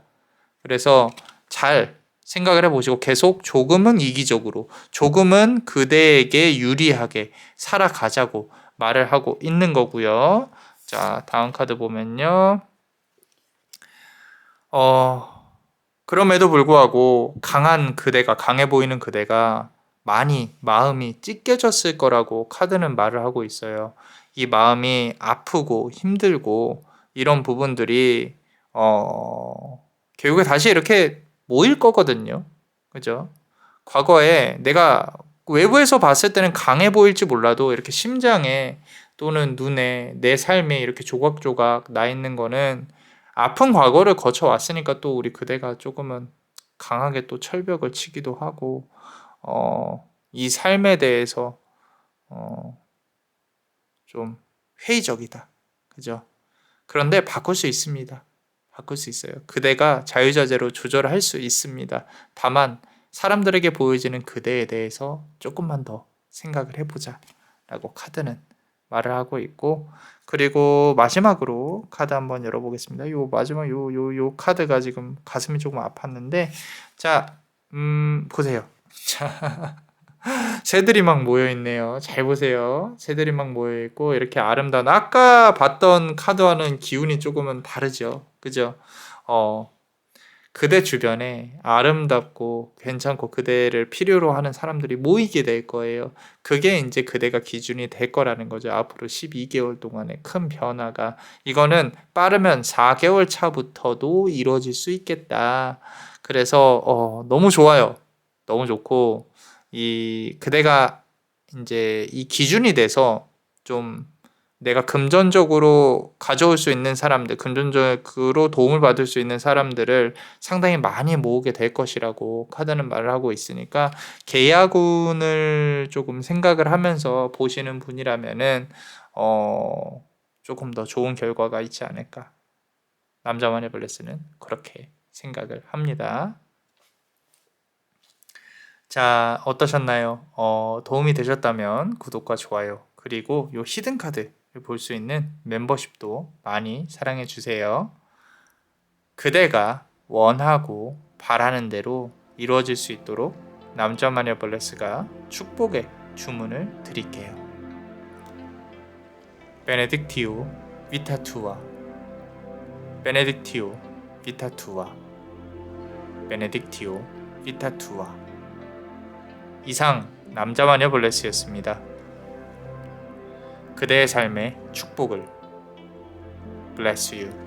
그래서 잘 생각을 해보시고 계속 조금은 이기적으로, 조금은 그대에게 유리하게 살아가자고 말을 하고 있는 거고요. 자, 다음 카드 보면요. 그럼에도 불구하고 강한 그대가, 강해 보이는 그대가 많이 마음이 찢겨졌을 거라고 카드는 말을 하고 있어요. 이 마음이 아프고 힘들고 이런 부분들이 결국에 다시 이렇게 모일 거거든요. 그죠? 과거에 내가 외부에서 봤을 때는 강해 보일지 몰라도 이렇게 심장에 또는 눈에 내 삶에 이렇게 조각조각 나 있는 거는 아픈 과거를 거쳐왔으니까 또 우리 그대가 조금은 강하게 또 철벽을 치기도 하고 이 삶에 대해서 좀 회의적이다. 그죠? 그런데 바꿀 수 있습니다. 바꿀 수 있어요. 그대가 자유자재로 조절할 수 있습니다. 다만 사람들에게 보여지는 그대에 대해서 조금만 더 생각을 해보자 라고 카드는 말을 하고 있고, 그리고 마지막으로 카드 한번 열어보겠습니다. 요 마지막 요 카드가 지금 가슴이 조금 아팠는데, 자, 보세요. 자, 새들이 막 모여 있네요. 잘 보세요. 새들이 막 모여 있고 이렇게 아름다운, 아까 봤던 카드와는 기운이 조금은 다르죠. 그죠? 그대 주변에 아름답고 괜찮고 그대를 필요로 하는 사람들이 모이게 될 거예요. 그게 이제 그대가 기준이 될 거라는 거죠. 앞으로 12개월 동안의 큰 변화가. 이거는 빠르면 4개월 차부터도 이루어질 수 있겠다. 그래서 너무 좋아요. 너무 좋고 이 그대가 이제 이 기준이 돼서 좀 내가 금전적으로 가져올 수 있는 사람들, 금전적으로 도움을 받을 수 있는 사람들을 상당히 많이 모으게 될 것이라고 카드는 말을 하고 있으니까 계약운을 조금 생각을 하면서 보시는 분이라면은 조금 더 좋은 결과가 있지 않을까. 남자만의 블레스는 그렇게 생각을 합니다. 자, 어떠셨나요? 도움이 되셨다면 구독과 좋아요, 그리고 요 히든 카드를 볼 수 있는 멤버십도 많이 사랑해 주세요. 그대가 원하고 바라는 대로 이루어질 수 있도록 남자마녀 블레스가 축복의 주문을 드릴게요. 베네딕티오 비타투아, 베네딕티오 비타투아, 베네딕티오 비타투아. 이상 남자마녀 블레스였습니다. 그대의 삶의 축복을. Bless you.